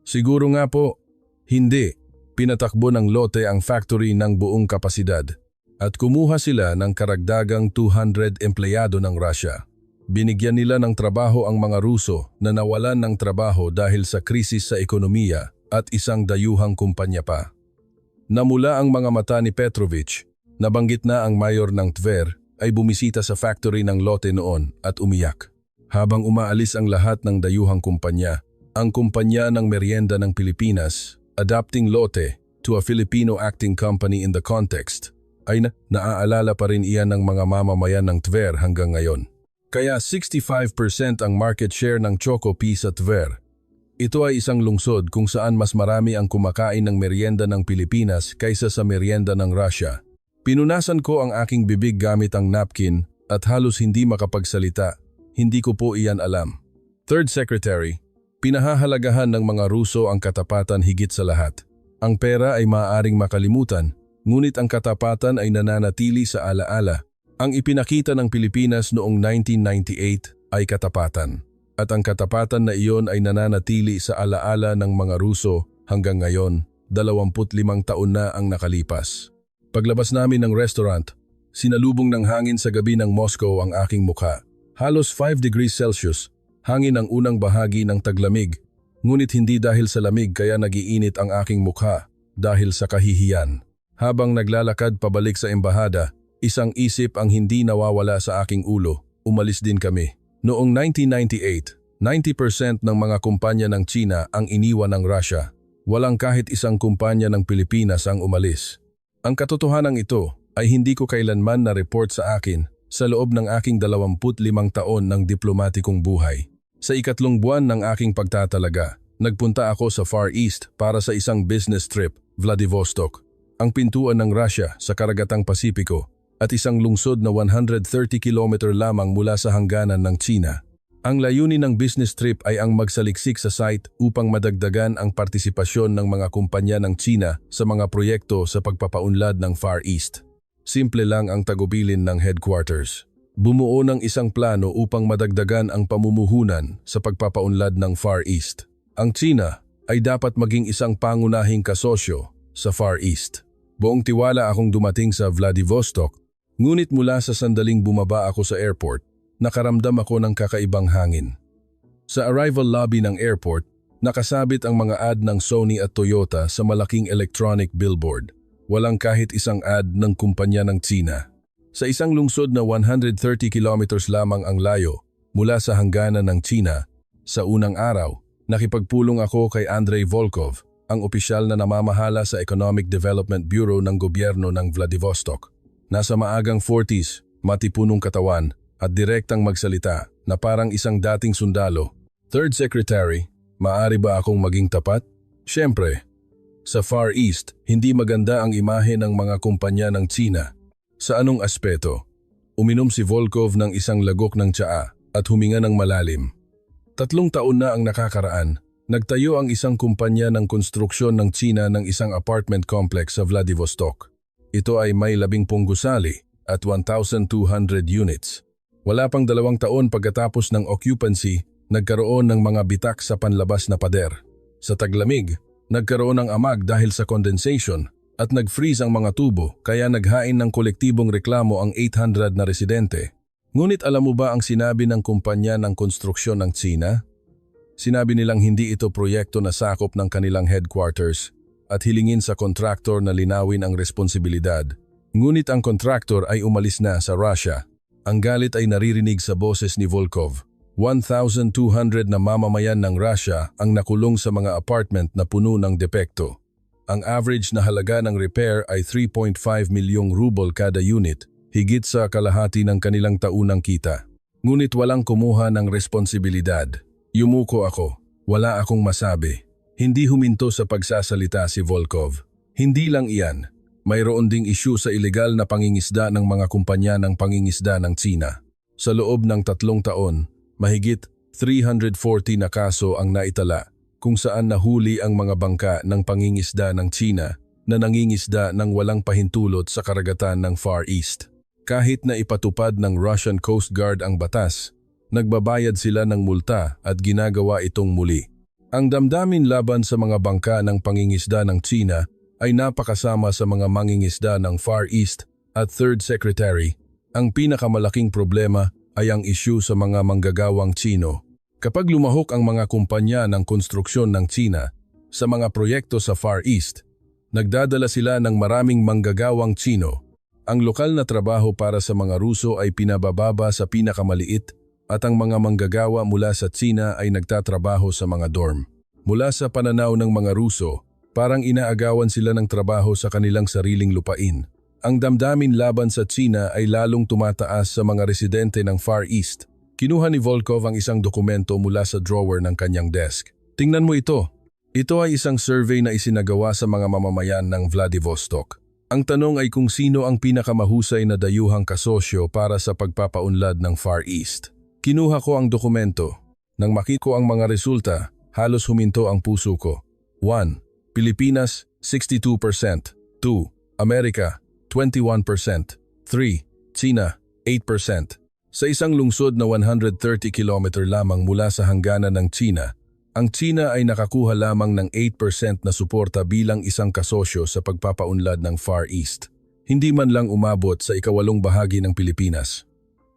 Siguro nga po, hindi. Pinatakbo ng Lotte ang factory ng buong kapasidad at kumuha sila ng karagdagang 200 empleyado ng Russia. Binigyan nila ng trabaho ang mga Ruso na nawalan ng trabaho dahil sa krisis sa ekonomiya at isang dayuhang kumpanya pa. Namula ang mga mata ni Petrovich, nabanggit na ang mayor ng Tver ay bumisita sa factory ng Lotte noon at umiyak. Habang umaalis ang lahat ng dayuhang kumpanya, ang kumpanya ng merienda ng Pilipinas, adapting Lotte to a Filipino acting company in the context, ay naaalala pa rin iyan ng mga mamamayan ng Tver hanggang ngayon. Kaya 65% ang market share ng Choco Pie sa Tver. Ito ay isang lungsod kung saan mas marami ang kumakain ng merienda ng Pilipinas kaysa sa merienda ng Russia. Pinunasan ko ang aking bibig gamit ang napkin at halos hindi makapagsalita. Hindi ko po iyan alam. Third Secretary, pinahahalagahan ng mga Ruso ang katapatan higit sa lahat. Ang pera ay maaaring makalimutan, ngunit ang katapatan ay nananatili sa alaala. Ang ipinakita ng Pilipinas noong 1998 ay katapatan. At ang katapatan na iyon ay nananatili sa alaala ng mga Ruso hanggang ngayon, 25 taon na ang nakalipas. Paglabas namin ng restaurant, sinalubong ng hangin sa gabi ng Moscow ang aking mukha. Halos 5 degrees Celsius, hangin ang unang bahagi ng taglamig, ngunit hindi dahil sa lamig kaya nagiinit ang aking mukha dahil sa kahihiyan. Habang naglalakad pabalik sa embahada, isang isip ang hindi nawawala sa aking ulo, umalis din kami. Noong 1998, 90% ng mga kumpanya ng China ang iniwan ng Russia. Walang kahit isang kumpanya ng Pilipinas ang umalis. Ang katotohanan ito ay hindi ko kailanman na-report sa akin sa loob ng aking 25 taon ng diplomatikong buhay. Sa 3 buwan ng aking pagtatalaga, nagpunta ako sa Far East para sa isang business trip, Vladivostok, ang pintuan ng Russia sa Karagatang Pasipiko, at isang lungsod na 130 km lamang mula sa hangganan ng China. Ang layunin ng business trip ay ang magsaliksik sa site upang madagdagan ang partisipasyon ng mga kumpanya ng China sa mga proyekto sa pagpapaunlad ng Far East. Simple lang ang tagubilin ng headquarters. Bumuo ng isang plano upang madagdagan ang pamumuhunan sa pagpapaunlad ng Far East. Ang China ay dapat maging isang pangunahing kasosyo sa Far East. Buong tiwala akong dumating sa Vladivostok. Ngunit mula sa sandaling bumaba ako sa airport, nakaramdam ako ng kakaibang hangin. Sa arrival lobby ng airport, nakasabit ang mga ad ng Sony at Toyota sa malaking electronic billboard. Walang kahit isang ad ng kumpanya ng China. Sa isang lungsod na 130 kilometers lamang ang layo mula sa hangganan ng China, sa unang araw, nakipagpulong ako kay Andrei Volkov, ang opisyal na namamahala sa Economic Development Bureau ng gobyerno ng Vladivostok. Nasa maagang 40s, matipunong katawan at direktang magsalita na parang isang dating sundalo. Third Secretary, maaari ba akong maging tapat? Siyempre. Sa Far East, hindi maganda ang imahe ng mga kumpanya ng China. Sa anong aspeto? Uminom si Volkov ng isang lagok ng tsaa at huminga ng malalim. 3 taon na ang nakakaraan, nagtayo ang isang kumpanya ng konstruksyon ng China ng isang apartment complex sa Vladivostok. Ito ay may 10 gusali at 1,200 units. Wala pang 2 taon pagkatapos ng occupancy, nagkaroon ng mga bitak sa panlabas na pader. Sa taglamig, nagkaroon ng amag dahil sa condensation at nag-freeze ang mga tubo kaya naghain ng kolektibong reklamo ang 800 na residente. Ngunit alam mo ba ang sinabi ng kumpanya ng konstruksyon ng China? Sinabi nilang hindi ito proyekto na sakop ng kanilang headquarters at hilingin sa kontraktor na linawin ang responsibilidad. Ngunit ang kontraktor ay umalis na sa Russia. Ang galit ay naririnig sa boses ni Volkov. 1,200 na mamamayan ng Russia ang nakulong sa mga apartment na puno ng depekto. Ang average na halaga ng repair ay 3.5 milyong ruble kada unit, higit sa kalahati ng kanilang taunang kita. Ngunit walang kumuha ng responsibilidad. Yumuko ako. Wala akong masabi. Hindi huminto sa pagsasalita si Volkov. Hindi lang iyan. Mayroon ding issue sa ilegal na pangingisda ng mga kumpanya ng pangingisda ng Tsina. Sa loob ng 3 taon, mahigit 340 na kaso ang naitala kung saan nahuli ang mga bangka ng pangingisda ng Tsina na nangingisda ng walang pahintulot sa karagatan ng Far East. Kahit na ipatupad ng Russian Coast Guard ang batas, nagbabayad sila ng multa at ginagawa itong muli. Ang damdamin laban sa mga bangka ng pangingisda ng Tsina ay napakasama sa mga mangingisda ng Far East at Third Secretary. Ang pinakamalaking problema ay ang issue sa mga manggagawang Tsino. Kapag lumahok ang mga kumpanya ng konstruksyon ng Tsina sa mga proyekto sa Far East, nagdadala sila ng maraming manggagawang Tsino. Ang lokal na trabaho para sa mga Ruso ay pinabababa sa pinakamaliit at ang mga manggagawa mula sa Tsina ay nagtatrabaho sa mga dorm. Mula sa pananaw ng mga Ruso, parang inaagawan sila ng trabaho sa kanilang sariling lupain. Ang damdamin laban sa Tsina ay lalong tumataas sa mga residente ng Far East. Kinuha ni Volkov ang isang dokumento mula sa drawer ng kanyang desk. Tingnan mo ito. Ito ay isang survey na isinagawa sa mga mamamayan ng Vladivostok. Ang tanong ay kung sino ang pinakamahusay na dayuhang kasosyo para sa pagpapaunlad ng Far East. Kinuha ko ang dokumento. Nang makita ko ang mga resulta, halos huminto ang puso ko. 1. Pilipinas, 62%. 2. Amerika, 21%. 3. Tsina, 8%. Sa isang lungsod na 130 km lamang mula sa hangganan ng Tsina, ang Tsina ay nakakuha lamang ng 8% na suporta bilang isang kasosyo sa pagpapaunlad ng Far East. Hindi man lang umabot sa ikawalong bahagi ng Pilipinas.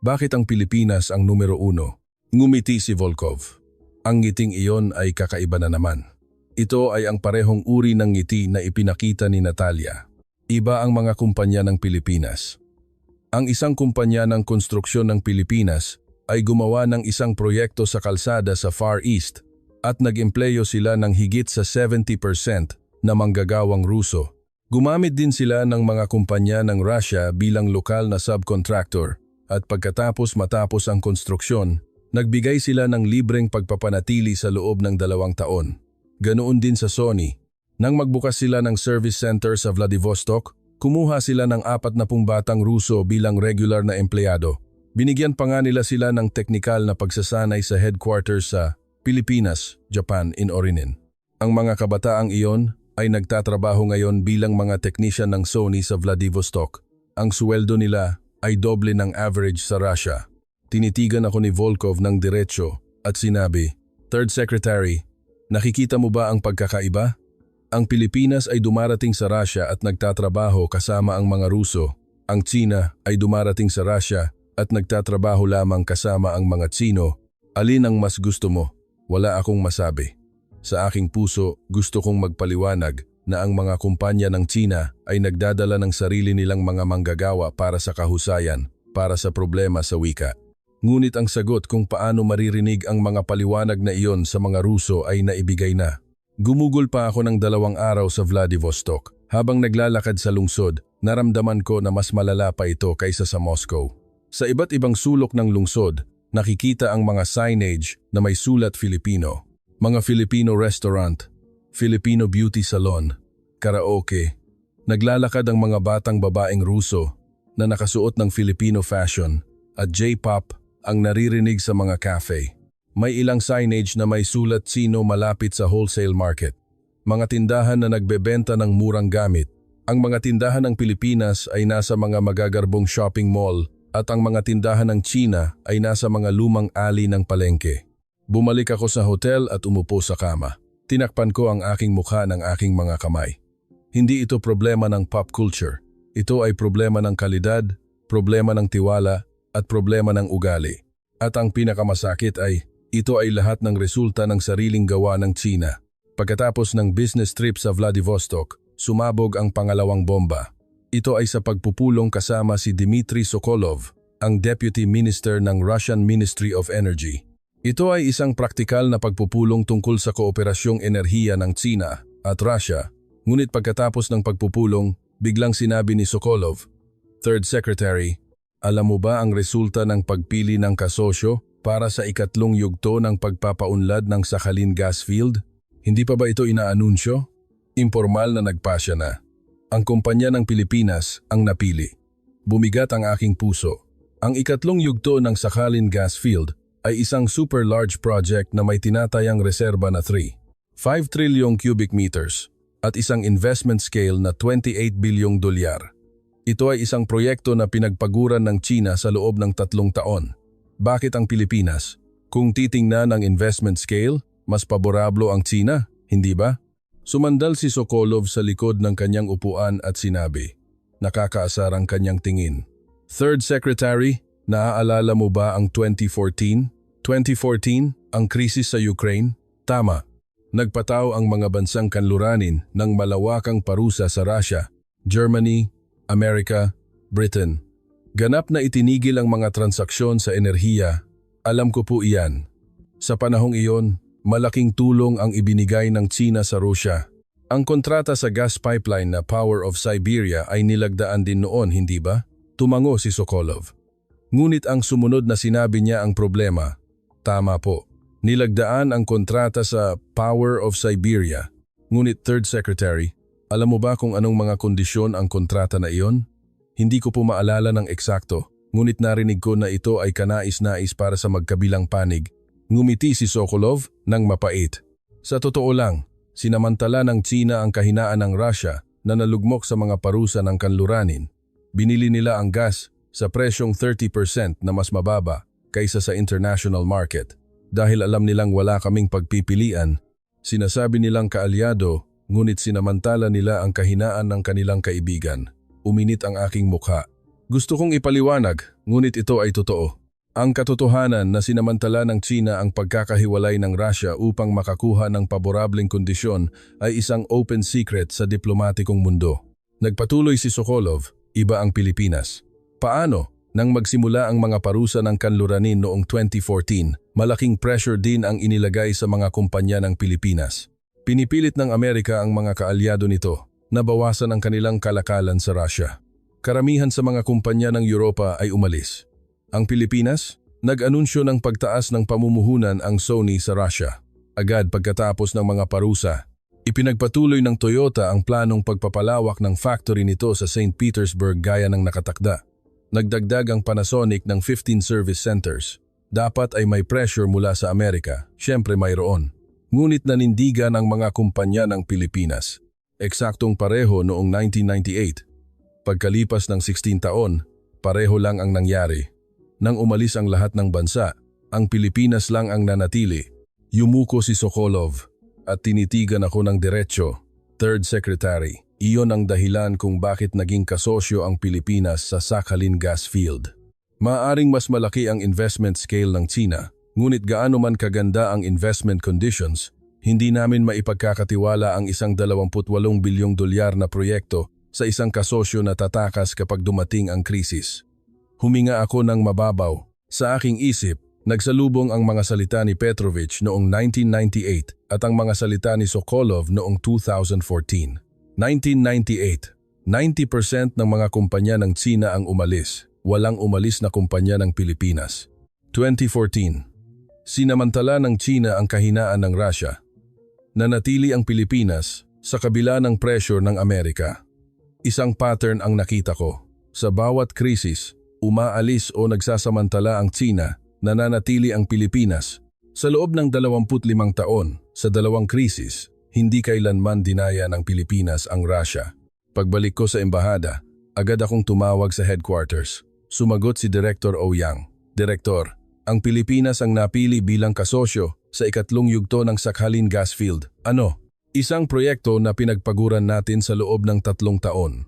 Bakit ang Pilipinas ang numero 1? Ngumiti si Volkov. Ang ngiting iyon ay kakaiba na naman. Ito ay ang parehong uri ng ngiti na ipinakita ni Natalia. Iba ang mga kumpanya ng Pilipinas. Ang isang kumpanya ng konstruksyon ng Pilipinas ay gumawa ng isang proyekto sa kalsada sa Far East at nag-empleyo sila ng higit sa 70% na manggagawang Ruso. Gumamit din sila ng mga kumpanya ng Russia bilang lokal na subcontractor at matapos ang konstruksyon, nagbigay sila ng libreng pagpapanatili sa loob ng 2 taon. Ganoon din sa Sony. Nang magbukas sila ng service center sa Vladivostok, kumuha sila ng 40 batang Ruso bilang regular na empleyado. Binigyan pa nga nila sila ng teknikal na pagsasanay sa headquarters sa Pilipinas, Japan in Orinin. Ang mga kabataang iyon ay nagtatrabaho ngayon bilang mga technician ng Sony sa Vladivostok. Ang sweldo nila ay doble ng average sa Russia. Tinitigan ako ni Volkov ng diretsyo at sinabi, Third Secretary, nakikita mo ba ang pagkakaiba? Ang Pilipinas ay dumarating sa Russia at nagtatrabaho kasama ang mga Ruso. Ang Tsina ay dumarating sa Russia at nagtatrabaho lamang kasama ang mga Tsino. Alin ang mas gusto mo? Wala akong masabi. Sa aking puso, gusto kong magpaliwanag na ang mga kumpanya ng Tsina ay nagdadala ng sarili nilang mga manggagawa para sa kahusayan, para sa problema sa wika. Ngunit ang sagot kung paano maririnig ang mga paliwanag na iyon sa mga Ruso ay naibigay na. Gumugol pa ako ng 2 araw sa Vladivostok. Habang naglalakad sa lungsod, naramdaman ko na mas malala pa ito kaysa sa Moscow. Sa iba't ibang sulok ng lungsod, nakikita ang mga signage na may sulat Filipino. Mga Filipino restaurant, Filipino beauty salon, karaoke. Naglalakad ang mga batang babaeng Ruso na nakasuot ng Filipino fashion at J-pop ang naririnig sa mga cafe. May ilang signage na may sulat Tsino malapit sa wholesale market. Mga tindahan na nagbebenta ng murang gamit. Ang mga tindahan ng Pilipinas ay nasa mga magagarbong shopping mall at ang mga tindahan ng Tsina ay nasa mga lumang alley ng palengke. Bumalik ako sa hotel at umupo sa kama. Tinakpan ko ang aking mukha ng aking mga kamay. Hindi ito problema ng pop culture. Ito ay problema ng kalidad, problema ng tiwala at problema ng ugali. At ang pinakamasakit ay ito ay lahat ng resulta ng sariling gawa ng Tsina. Pagkatapos ng business trip sa Vladivostok, sumabog ang pangalawang bomba. Ito ay sa pagpupulong kasama si Dmitry Sokolov, ang Deputy Minister ng Russian Ministry of Energy. Ito ay isang praktikal na pagpupulong tungkol sa kooperasyong enerhiya ng Tsina at Russia Ngunit pagkatapos ng pagpupulong, biglang sinabi ni Sokolov, Third Secretary, alam mo ba ang resulta ng pagpili ng kasosyo para sa ikatlong yugto ng pagpapaunlad ng Sakhalin gas field? Hindi pa ba ito inaanunsyo? Impormal na nagpasya na. Ang kumpanya ng Pilipinas ang napili. Bumigat ang aking puso. Ang ikatlong yugto ng Sakhalin gas field ay isang super large project na may tinatayang reserba na 5 trillion cubic meters at isang investment scale na 28 bilyong dolyar. Ito ay isang proyekto na pinagpaguran ng China sa loob ng 3 taon. Bakit ang Pilipinas? Kung titingnan ang investment scale, mas paborablo ang China, hindi ba? Sumandal si Sokolov sa likod ng kanyang upuan at sinabi, nakakaasar ang kanyang tingin. Third Secretary, naaalala mo ba ang 2014? 2014, ang krisis sa Ukraine? Tama. Nagpataw ang mga bansang kanluranin ng malawakang parusa sa Russia, Germany, Amerika, Britain. Ganap na itinigil ang mga transaksyon sa enerhiya. Alam ko po iyan. Sa panahong iyon, malaking tulong ang ibinigay ng China sa Russia. Ang kontrata sa gas pipeline na Power of Siberia ay nilagdaan din noon, hindi ba? Tumango si Sokolov. Ngunit ang sumunod na sinabi niya ang problema. Tama po. Nilagdaan ang kontrata sa Power of Siberia. Ngunit Third Secretary, alam mo ba kung anong mga kondisyon ang kontrata na iyon? Hindi ko po maalala ng eksakto, ngunit narinig ko na ito ay kanais-nais para sa magkabilang panig. Ngumiti si Sokolov ng mapait. Sa totoo lang, sinamantala ng China ang kahinaan ng Russia na nalugmok sa mga parusa ng kanluranin. Binili nila ang gas sa presyong 30% na mas mababa kaysa sa international market. Dahil alam nilang wala kaming pagpipilian, sinasabi nilang kaalyado, ngunit sinamantala nila ang kahinaan ng kanilang kaibigan. Uminit ang aking mukha. Gusto kong ipaliwanag, ngunit ito ay totoo. Ang katotohanan na sinamantala ng China ang pagkakahiwalay ng Russia upang makakuha ng paborableng kondisyon ay isang open secret sa diplomatikong mundo. Nagpatuloy si Sokolov, iba ang Pilipinas. Paano? Nang magsimula ang mga parusa ng kanluranin noong 2014, malaking pressure din ang inilagay sa mga kumpanya ng Pilipinas. Pinipilit ng Amerika ang mga kaalyado nito na bawasan ang kanilang kalakalan sa Russia. Karamihan sa mga kumpanya ng Europa ay umalis. Ang Pilipinas, nag-anunsyo ng pagtaas ng pamumuhunan ang Sony sa Russia. Agad pagkatapos ng mga parusa, ipinagpatuloy ng Toyota ang planong pagpapalawak ng factory nito sa St. Petersburg gaya ng nakatakda. Nagdagdag ang Panasonic ng 15 service centers. Dapat ay may pressure mula sa Amerika, syempre mayroon. Ngunit nanindigan ang mga kumpanya ng Pilipinas. Eksaktong pareho noong 1998. Pagkalipas ng 16 taon, pareho lang ang nangyari. Nang umalis ang lahat ng bansa, ang Pilipinas lang ang nanatili. Yumuko si Sokolov at tinitigan ako ng diretsyo. Third Secretary, iyon ang dahilan kung bakit naging kasosyo ang Pilipinas sa Sakhalin gas field. Maaring mas malaki ang investment scale ng China, ngunit gaano man kaganda ang investment conditions, hindi namin maipagkakatiwala ang isang 28 bilyong dolyar na proyekto sa isang kasosyo na tatakas kapag dumating ang krisis. Huminga ako ng mababaw. Sa aking isip, nagsalubong ang mga salita ni Petrovich noong 1998 at ang mga salita ni Sokolov noong 2014. 1998, 90% ng mga kumpanya ng China ang umalis. Walang umalis na kumpanya ng Pilipinas. 2014, sinamantala ng China ang kahinaan ng Russia. Nanatili ang Pilipinas sa kabila ng pressure ng Amerika. Isang pattern ang nakita ko. Sa bawat krisis, umaalis o nagsasamantala ang China, nananatili ang Pilipinas. Sa loob ng 25 taon, sa dalawang krisis, hindi kailanman dinaya ng Pilipinas ang Russia. Pagbalik ko sa embahada, agad akong tumawag sa headquarters. Sumagot si Director Ouyang. Direktor, ang Pilipinas ang napili bilang kasosyo sa ikatlong yugto ng Sakhalin gas field. Ano? Isang proyekto na pinagpaguran natin sa loob ng 3 taon.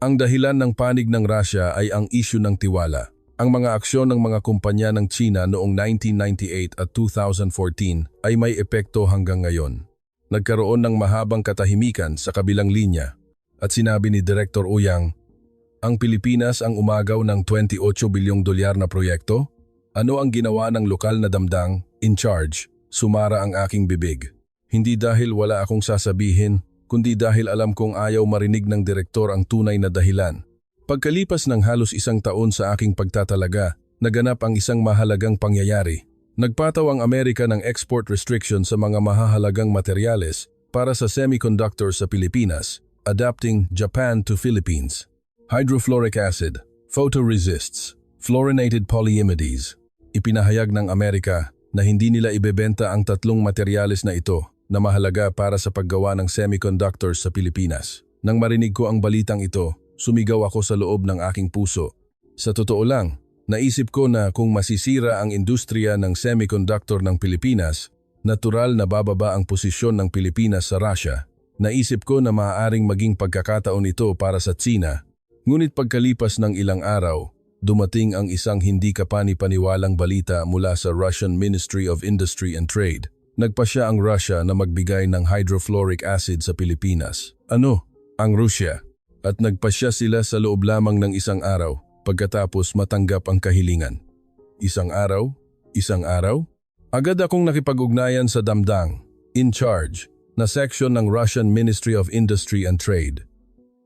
Ang dahilan ng panig ng Russia ay ang issue ng tiwala. Ang mga aksyon ng mga kumpanya ng China noong 1998 at 2014 ay may epekto hanggang ngayon. Nagkaroon ng mahabang katahimikan sa kabilang linya at sinabi ni Director Ouyang, ang Pilipinas ang umagaw ng 28 bilyong dolyar na proyekto? Ano ang ginawa ng lokal na damdang, in charge? Sumara ang aking bibig. Hindi dahil wala akong sasabihin, kundi dahil alam kong ayaw marinig ng direktor ang tunay na dahilan. Pagkalipas ng halos 1 taon sa aking pagtatalaga, naganap ang isang mahalagang pangyayari. Nagpataw ang Amerika ng export restriction sa mga mahahalagang materyales para sa semiconductors sa Pilipinas, adapting Japan to Philippines. Hydrofluoric acid, photoresists, fluorinated polyimides. Ipinahayag ng Amerika na hindi nila ibebenta ang 3 materyales na ito na mahalaga para sa paggawa ng semiconductors sa Pilipinas. Nang marinig ko ang balitang ito, sumigaw ako sa loob ng aking puso. Sa totoo lang, naisip ko na kung masisira ang industriya ng semiconductor ng Pilipinas, natural na bababa ang posisyon ng Pilipinas sa Russia. Naisip ko na maaaring maging pagkakataon ito para sa Tsina. Ngunit pagkalipas ng ilang araw, dumating ang isang hindi kapani-paniwalang balita mula sa Russian Ministry of Industry and Trade. Nagpasya ang Russia na magbigay ng hydrofluoric acid sa Pilipinas. Ano? Ang Russia. At nagpasya sila sa loob lamang ng 1 araw pagkatapos matanggap ang kahilingan. 1 araw? 1 araw? Agad akong nakipag-ugnayan sa damdang, in charge, na seksyon ng Russian Ministry of Industry and Trade.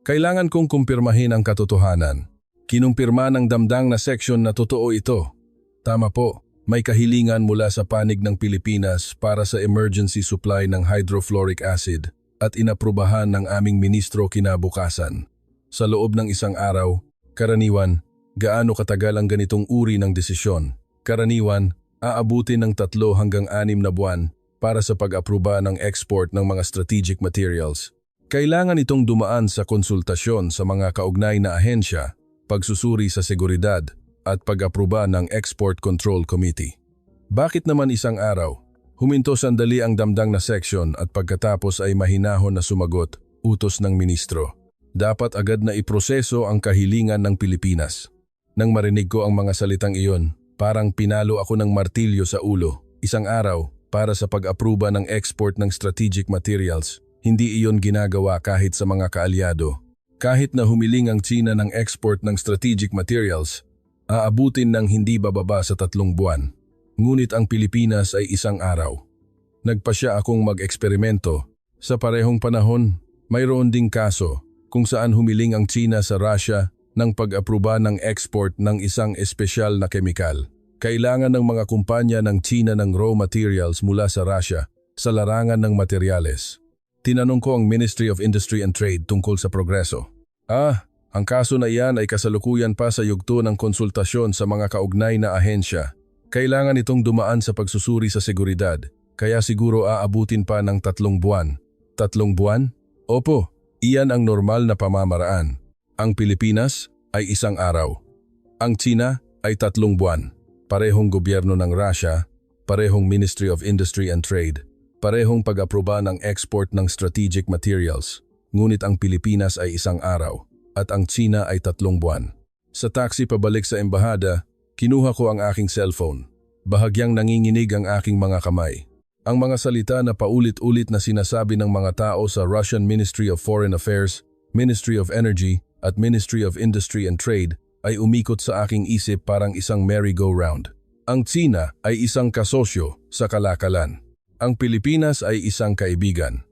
Kailangan kong kumpirmahin ang katotohanan. Kinumpirma ng damdang na seksyon na totoo ito. Tama po, may kahilingan mula sa panig ng Pilipinas para sa emergency supply ng hydrofluoric acid at inaprubahan ng aming ministro kinabukasan. Sa loob ng 1 araw, karaniwan, gaano katagal ang ganitong uri ng desisyon? Karaniwan, aabutin ng 3 hanggang 6 na buwan para sa pag-apruba ng export ng mga strategic materials. Kailangan itong dumaan sa konsultasyon sa mga kaugnay na ahensya, pagsusuri sa seguridad, at pag-apruba ng Export Control Committee. Bakit naman 1 araw? Huminto sandali ang damdang na seksyon at pagkatapos ay mahinahon na sumagot, utos ng ministro. Dapat agad na iproseso ang kahilingan ng Pilipinas. Nang marinig ko ang mga salitang iyon, parang pinalo ako ng martilyo sa ulo. 1 araw para sa pag-apruba ng export ng strategic materials. Hindi iyon ginagawa kahit sa mga kaalyado. Kahit na humiling ang China ng export ng strategic materials, aabutin ng hindi bababa sa 3 buwan. Ngunit ang Pilipinas ay 1 araw. Nagpasya akong mag-eksperimento. Sa parehong panahon, mayroon ding kaso kung saan humiling ang China sa Russia ng pag-apruba ng export ng isang espesyal na kemikal. Kailangan ng mga kumpanya ng China ng raw materials mula sa Russia sa larangan ng materyales. Tinanong ko ang Ministry of Industry and Trade tungkol sa progreso. Ang kaso na iyan ay kasalukuyan pa sa yugto ng konsultasyon sa mga kaugnay na ahensya. Kailangan itong dumaan sa pagsusuri sa seguridad, kaya siguro aabutin pa ng 3 buwan. 3 buwan? Opo, iyan ang normal na pamamaraan. Ang Pilipinas ay 1 araw. Ang China ay 3 buwan. Parehong gobyerno ng Russia, parehong Ministry of Industry and Trade, parehong pag-aproba ng export ng strategic materials. Ngunit ang Pilipinas ay 1 araw at ang China ay 3 buwan. Sa taxi pabalik sa embahada, kinuha ko ang aking cellphone. Bahagyang nanginginig ang aking mga kamay. Ang mga salita na paulit-ulit na sinasabi ng mga tao sa Russian Ministry of Foreign Affairs, Ministry of Energy at Ministry of Industry and Trade ay umikot sa aking isip parang isang merry-go-round. Ang China ay isang kasosyo sa kalakalan. Ang Pilipinas ay isang kaibigan.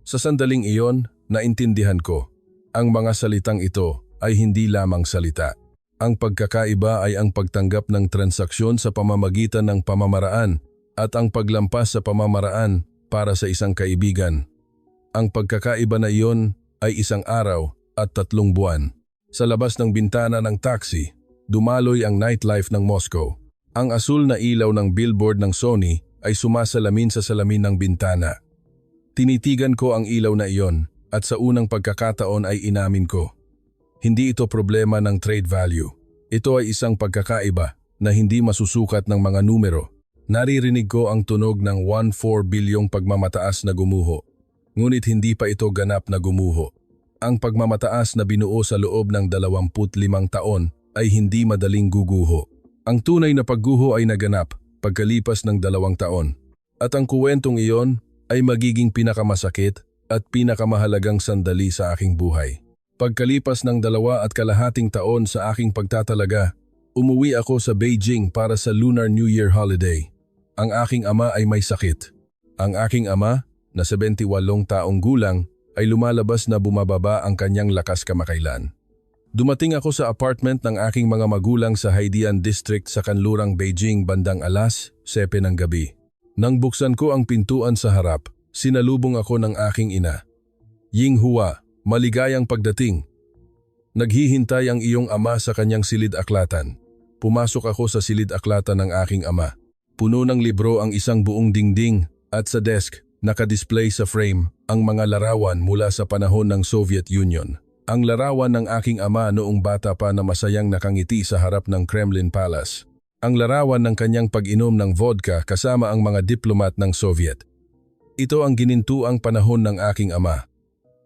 Sa sandaling iyon, naintindihan ko, ang mga salitang ito ay hindi lamang salita. Ang pagkakaiba ay ang pagtanggap ng transaksyon sa pamamagitan ng pamamaraan at ang paglampas sa pamamaraan para sa isang kaibigan. Ang pagkakaiba na iyon ay 1 araw at 3 buwan. Sa labas ng bintana ng taxi, dumaloy ang nightlife ng Moscow. Ang asul na ilaw ng billboard ng Sony ay sumasalamin sa salamin ng bintana. Tinitigan ko ang ilaw na iyon at sa unang pagkakataon ay inamin ko. Hindi ito problema ng trade value. Ito ay isang pagkakaiba na hindi masusukat ng mga numero. Naririnig ko ang tunog ng 1.4 bilyong pagmamataas na gumuho. Ngunit hindi pa ito ganap na gumuho. Ang pagmamataas na binuo sa loob ng 25 taon ay hindi madaling guguho. Ang tunay na pagguho ay naganap pagkalipas ng 2 taon. At ang kuwentong iyon ay magiging pinakamasakit at pinakamahalagang sandali sa aking buhay. Pagkalipas ng 2.5 taon sa aking pagtatalaga, umuwi ako sa Beijing para sa Lunar New Year holiday. Ang aking ama ay may sakit. Ang aking ama, na 78 taong gulang, ay lumalabas na bumababa ang kanyang lakas kamakailan. Dumating ako sa apartment ng aking mga magulang sa Haidian District sa kanlurang Beijing bandang 7:00 ng gabi. Nang buksan ko ang pintuan sa harap, sinalubong ako ng aking ina. Yinghua, maligayang pagdating. Naghihintay ang iyong ama sa kanyang silid-aklatan. Pumasok ako sa silid-aklatan ng aking ama. Puno ng libro ang isang buong dingding at sa desk, nakadisplay sa frame ang mga larawan mula sa panahon ng Soviet Union. Ang larawan ng aking ama noong bata pa na masayang nakangiti sa harap ng Kremlin Palace. Ang larawan ng kanyang pag-inom ng vodka kasama ang mga diplomat ng Soviet. Ito ang ginintuang panahon ng aking ama.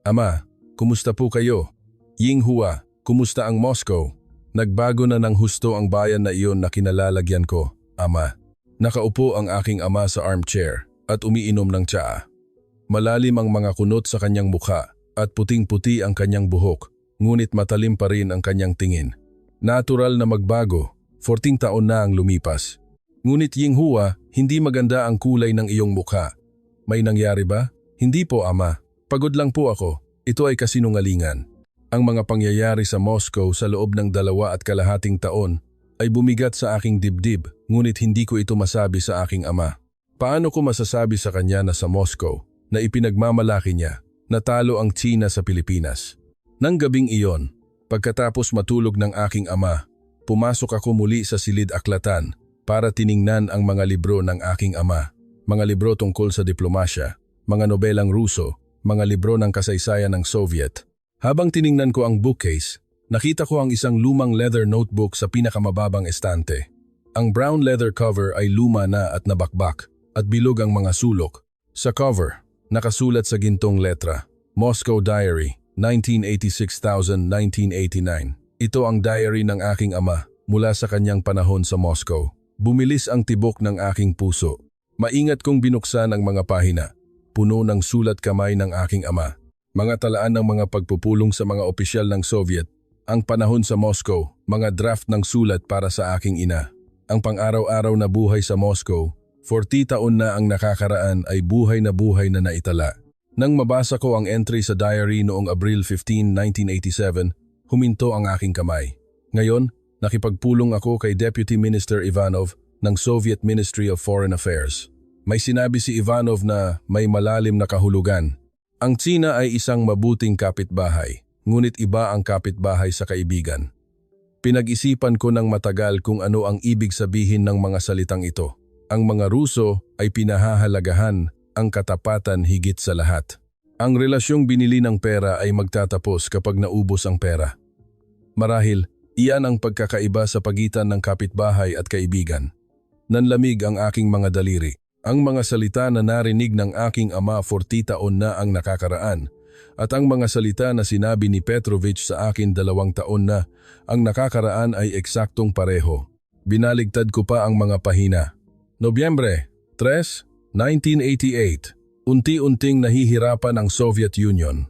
Ama, kumusta po kayo? Yinghua, kumusta ang Moscow? Nagbago na ng husto ang bayan na iyon na kinalalagyan ko, ama. Nakaupo ang aking ama sa armchair at umiinom ng tsaa. Malalim ang mga kunot sa kanyang mukha at puting-puti ang kanyang buhok, ngunit matalim pa rin ang kanyang tingin. Natural na magbago, 14 taon na ang lumipas. Ngunit Yinghua, hindi maganda ang kulay ng iyong mukha. May nangyari ba? Hindi po ama, pagod lang po ako. Ito ay kasinungalingan. Ang mga pangyayari sa Moscow sa loob ng 2.5 taon ay bumigat sa aking dibdib, ngunit hindi ko ito masabi sa aking ama. Paano ko masasabi sa kanya na sa Moscow, na ipinagmamalaki niya, natalo ang Tsina sa Pilipinas? Nang gabing iyon, pagkatapos matulog ng aking ama, pumasok ako muli sa silid-aklatan para tiningnan ang mga libro ng aking ama. Mga libro tungkol sa diplomasya, mga nobelang Ruso, mga libro ng kasaysayan ng Soviet. Habang tiningnan ko ang bookcase, nakita ko ang isang lumang leather notebook sa pinakamababang estante. Ang brown leather cover ay luma na at nabakbak at bilog ang mga sulok. Sa cover, nakasulat sa gintong letra, Moscow Diary, 1986-1989. Ito ang diary ng aking ama mula sa kanyang panahon sa Moscow. Bumilis ang tibok ng aking puso. Maingat kong binuksan ang mga pahina. Puno ng sulat kamay ng aking ama. Mga talaan ng mga pagpupulong sa mga opisyal ng Soviet. Ang panahon sa Moscow, mga draft ng sulat para sa aking ina. Ang pang-araw-araw na buhay sa Moscow, 40 taon na ang nakakaraan ay buhay na naitala. Nang mabasa ko ang entry sa diary noong Abril 15, 1987, huminto ang aking kamay. Ngayon, nakipagpulong ako kay Deputy Minister Ivanov ng Soviet Ministry of Foreign Affairs. May sinabi si Ivanov na may malalim na kahulugan. Ang Tsina ay isang mabuting kapitbahay, ngunit iba ang kapitbahay sa kaibigan. Pinag-isipan ko ng matagal kung ano ang ibig sabihin ng mga salitang ito. Ang mga Ruso ay pinahahalagahan ang katapatan higit sa lahat. Ang relasyong binili ng pera ay magtatapos kapag naubos ang pera. Marahil, iyan ang pagkakaiba sa pagitan ng kapitbahay at kaibigan. Nanlamig ang aking mga daliri. Ang mga salita na narinig ng aking ama 40 taon na ang nakakaraan at ang mga salita na sinabi ni Petrovich sa akin 2 taon na ang nakakaraan ay eksaktong pareho. Binaligtad ko pa ang mga pahina. Nobyembre 3, 1988. Unti-unting nahihirapan ang Soviet Union.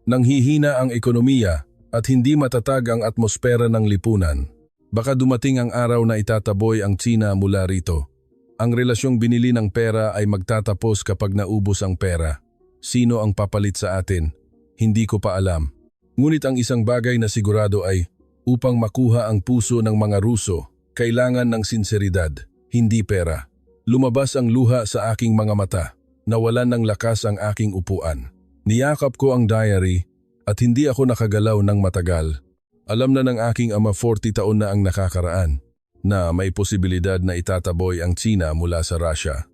Nanghihina ang ekonomiya at hindi matatag ang atmosfera ng lipunan. Baka dumating ang araw na itataboy ang Tsina mula rito. Ang relasyong binili ng pera ay magtatapos kapag naubos ang pera. Sino ang papalit sa atin? Hindi ko pa alam. Ngunit ang isang bagay na sigurado ay, upang makuha ang puso ng mga Ruso, kailangan ng sinseridad, hindi pera. Lumabas ang luha sa aking mga mata. Nawalan ng lakas ang aking upuan. Niyakap ko ang diary at hindi ako nakagalaw ng matagal. Alam na ng aking ama 40 taon na ang nakakaraan, na may posibilidad na itataboy ang Tsina mula sa Russia,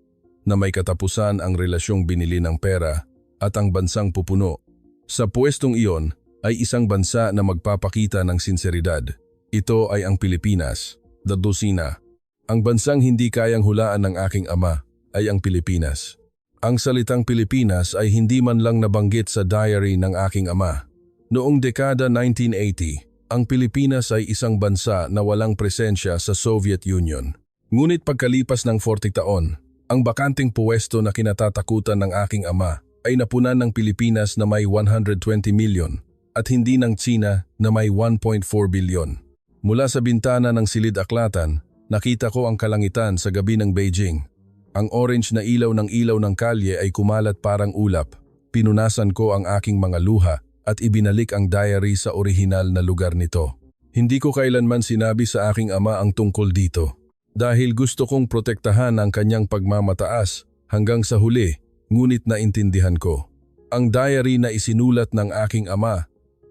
na may katapusan ang relasyong binili ng pera at ang bansang pupuno. Sa pwestong iyon ay isang bansa na magpapakita ng sinseridad. Ito ay ang Pilipinas, the Dosina. Ang bansang hindi kayang hulaan ng aking ama ay ang Pilipinas. Ang salitang Pilipinas ay hindi man lang nabanggit sa diary ng aking ama. Noong dekada 1980, ang Pilipinas ay isang bansa na walang presensya sa Soviet Union. Ngunit pagkalipas ng 40 taon, ang bakanting puwesto na kinatatakutan ng aking ama ay napunan ng Pilipinas na may 120 milyon at hindi ng Tsina na may 1.4 bilyon. Mula sa bintana ng silid-aklatan, nakita ko ang kalangitan sa gabi ng Beijing. Ang orange na ilaw ng kalye ay kumalat parang ulap pinunasan ko ang aking mga luha at ibinalik ang diary sa orihinal na lugar nito. Hindi ko kailanman sinabi sa aking ama ang tungkol dito. Dahil gusto kong protektahan ang kanyang pagmamataas hanggang sa huli, ngunit naintindihan ko. Ang diary na isinulat ng aking ama,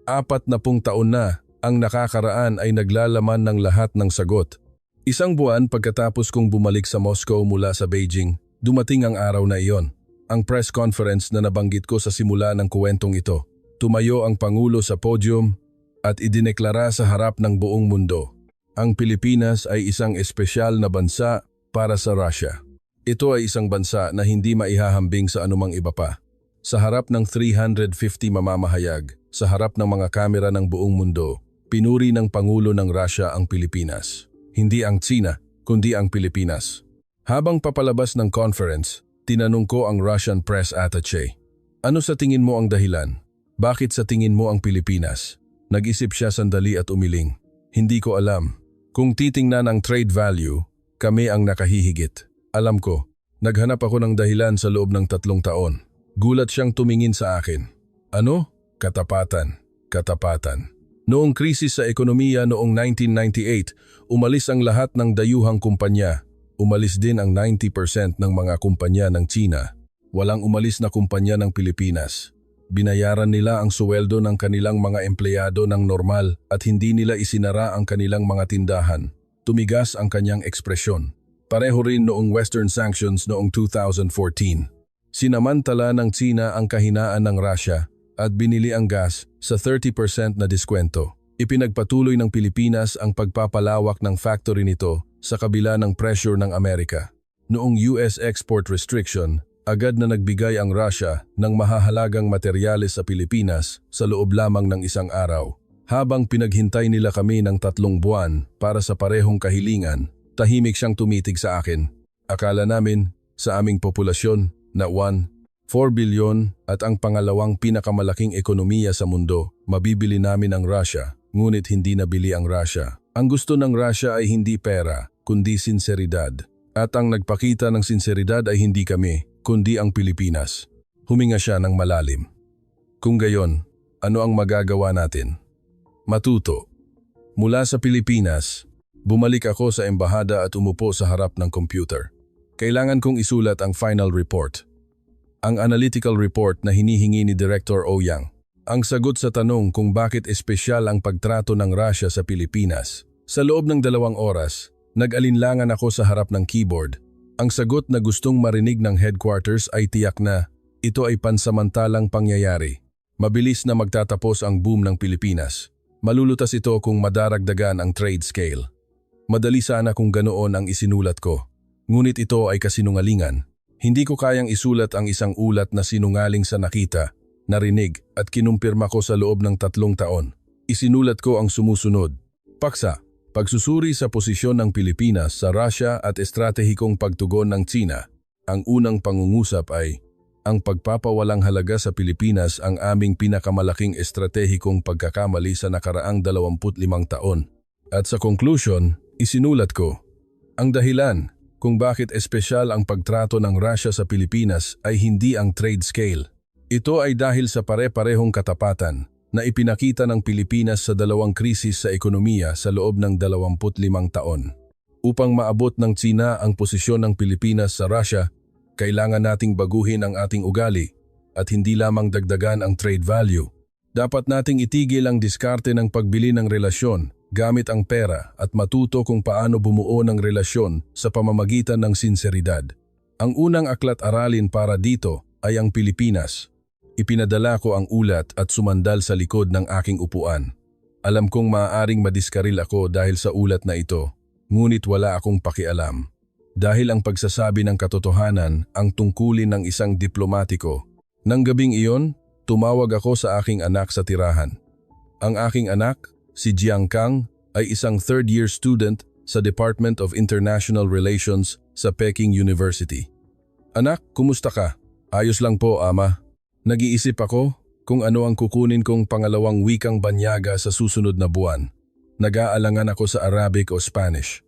40 taon na, ang nakakaraan ay naglalaman ng lahat ng sagot. Isang buwan pagkatapos kong bumalik sa Moscow mula sa Beijing, dumating ang araw na iyon. Ang press conference na nabanggit ko sa simula ng kuwentong ito. Tumayo ang Pangulo sa podium at idineklara sa harap ng buong mundo. Ang Pilipinas ay isang espesyal na bansa para sa Russia. Ito ay isang bansa na hindi maihahambing sa anumang iba pa. Sa harap ng 350 mamamahayag, sa harap ng mga kamera ng buong mundo, pinuri ng Pangulo ng Russia ang Pilipinas. Hindi ang Tsina, kundi ang Pilipinas. Habang papalabas ng conference, tinanong ko ang Russian press attaché, "Ano sa tingin mo ang dahilan? Bakit sa tingin mo ang Pilipinas?" Nag-isip siya sandali at umiling. "Hindi ko alam. Kung titingnan ang trade value, kami ang nakahihigit. Alam ko, naghanap ako ng dahilan sa loob ng 3 taon. Gulat siyang tumingin sa akin. Ano? Katapatan. Katapatan. Noong krisis sa ekonomiya noong 1998, umalis ang lahat ng dayuhang kumpanya. Umalis din ang 90% ng mga kumpanya ng China. Walang umalis na kumpanya ng Pilipinas. Binayaran nila ang suweldo ng kanilang mga empleyado ng normal at hindi nila isinara ang kanilang mga tindahan. Tumigas ang kanyang ekspresyon. Pareho rin noong Western sanctions noong 2014. Sinamantala ng China ang kahinaan ng Russia at binili ang gas sa 30% na diskwento. Ipinagpatuloy ng Pilipinas ang pagpapalawak ng factory nito sa kabila ng pressure ng Amerika. Noong US export restriction, agad na nagbigay ang Russia ng mahahalagang materyales sa Pilipinas sa loob lamang ng 1 araw. Habang pinaghintay nila kami ng 3 buwan para sa parehong kahilingan, tahimik siyang tumitig sa akin. Akala namin sa aming populasyon na 4 bilyon at ang pangalawang pinakamalaking ekonomiya sa mundo, mabibili namin ang Russia, ngunit hindi nabili ang Russia. Ang gusto ng Russia ay hindi pera, kundi sinseridad. At ang nagpakita ng sinseridad ay hindi kami, kundi ang Pilipinas. Huminga siya ng malalim. Kung gayon, ano ang magagawa natin? Matuto. Mula sa Pilipinas, bumalik ako sa embahada at umupo sa harap ng computer. Kailangan kong isulat ang final report. Ang analytical report na hinihingi ni Director Ouyang. Ang sagot sa tanong kung bakit espesyal ang pagtrato ng Russia sa Pilipinas. Sa loob ng 2 oras, nag-alinlangan ako sa harap ng keyboard. Ang sagot na gustong marinig ng headquarters ay tiyak na ito ay pansamantalang pangyayari. Mabilis na magtatapos ang boom ng Pilipinas. Malulutas ito kung madaragdagan ang trade scale. Madali sana kung ganoon ang isinulat ko. Ngunit ito ay kasinungalingan. Hindi ko kayang isulat ang isang ulat na sinungaling sa nakita, narinig at kinumpirma ko sa loob ng 3 taon. Isinulat ko ang sumusunod. Paksa. Pagsusuri sa posisyon ng Pilipinas sa Russia at estratehikong pagtugon ng China. Ang unang pangungusap ay, ang pagpapawalang halaga sa Pilipinas ang aming pinakamalaking estratehikong pagkakamali sa nakaraang 25 taon. At sa conclusion, isinulat ko, ang dahilan kung bakit espesyal ang pagtrato ng Russia sa Pilipinas ay hindi ang trade scale. Ito ay dahil sa pare-parehong katapatan na ipinakita ng Pilipinas sa 2 krisis sa ekonomiya sa loob ng 25 taon. Upang maabot ng China ang posisyon ng Pilipinas sa Russia, kailangan nating baguhin ang ating ugali at hindi lamang dagdagan ang trade value. Dapat nating itigil ang diskarte ng pagbili ng relasyon gamit ang pera at matuto kung paano bumuo ng relasyon sa pamamagitan ng sinseridad. Ang unang aklat-aralin para dito ay ang Pilipinas. Ipinadala ko ang ulat at sumandal sa likod ng aking upuan. Alam kong maaaring madiskaril ako dahil sa ulat na ito, ngunit wala akong pakialam. Dahil ang pagsasabi ng katotohanan ang tungkulin ng isang diplomatiko. Nang gabing iyon, tumawag ako sa aking anak sa tirahan. Ang aking anak, si Jiang Kang, ay isang 3rd-year student sa Department of International Relations sa Peking University. Anak, kumusta ka? Ayos lang po, ama. Nag-iisip ako kung ano ang kukunin kong pangalawang wikang banyaga sa susunod na buwan. Nag-aalangan ako sa Arabic o Spanish.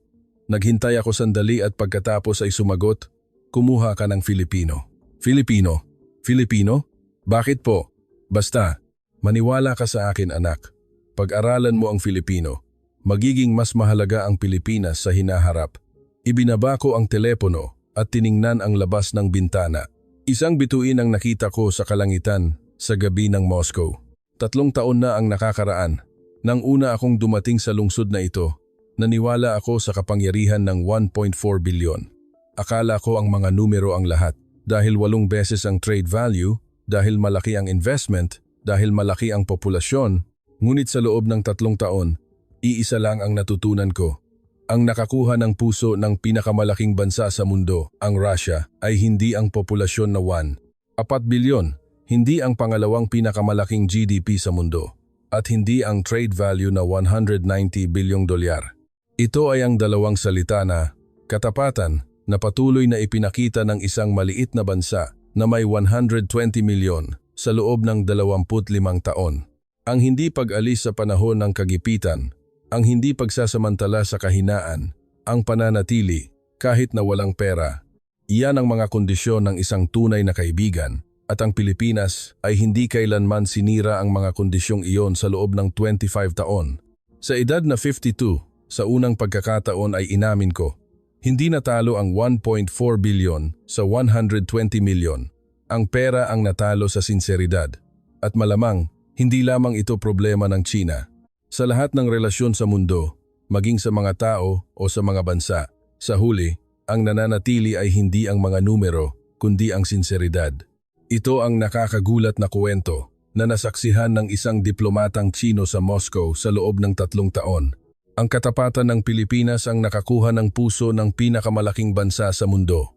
Naghintay ako sandali at pagkatapos ay sumagot, kumuha ka ng Filipino. Filipino? Filipino? Bakit po? Basta, maniwala ka sa akin anak. Pag-aralan mo ang Filipino, magiging mas mahalaga ang Pilipinas sa hinaharap. Ibinaba ko ang telepono at tiningnan ang labas ng bintana. Isang bituin ang nakita ko sa kalangitan sa gabi ng Moscow. 3 taon na ang nakakaraan. Nang una akong dumating sa lungsod na ito, naniwala ako sa kapangyarihan ng 1.4 bilyon. Akala ko ang mga numero ang lahat dahil 8 beses ang trade value, dahil malaki ang investment, dahil malaki ang populasyon. Ngunit sa loob ng 3 taon, iisa lang ang natutunan ko. Ang nakakuha ng puso ng pinakamalaking bansa sa mundo, ang Russia, ay hindi ang populasyon na 1.4 bilyon, hindi ang pangalawang pinakamalaking GDP sa mundo, at hindi ang trade value na 190 bilyong dolyar. Ito ay ang dalawang salita na katapatan na patuloy na ipinakita ng isang maliit na bansa na may 120 milyon sa loob ng 25 taon. Ang hindi pag-alis sa panahon ng kagipitan, ang hindi pagsasamantala sa kahinaan, ang pananatili kahit na walang pera. Iyan ang mga kondisyon ng isang tunay na kaibigan. At ang Pilipinas ay hindi kailanman sinira ang mga kondisyong iyon sa loob ng 25 taon. Sa edad na 52, sa unang pagkakataon ay inamin ko, hindi natalo ang 1.4 bilyon sa 120 milyon. Ang pera ang natalo sa sinseridad. At malamang, hindi lamang ito problema ng China. Sa lahat ng relasyon sa mundo, maging sa mga tao o sa mga bansa, sa huli, ang nananatili ay hindi ang mga numero, kundi ang sinseridad. Ito ang nakakagulat na kwento na nasaksihan ng isang diplomatang Chino sa Moscow sa loob ng 3 taon. Ang katapatan ng Pilipinas ang nakakuha ng puso ng pinakamalaking bansa sa mundo.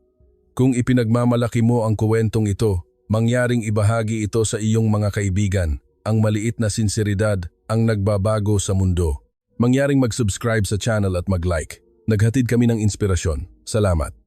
Kung ipinagmamalaki mo ang kwentong ito, mangyaring ibahagi ito sa iyong mga kaibigan. Ang maliit na sinseridad ang nagbabago sa mundo. Mangyaring mag-subscribe sa channel at mag-like. Naghatid kami ng inspirasyon. Salamat.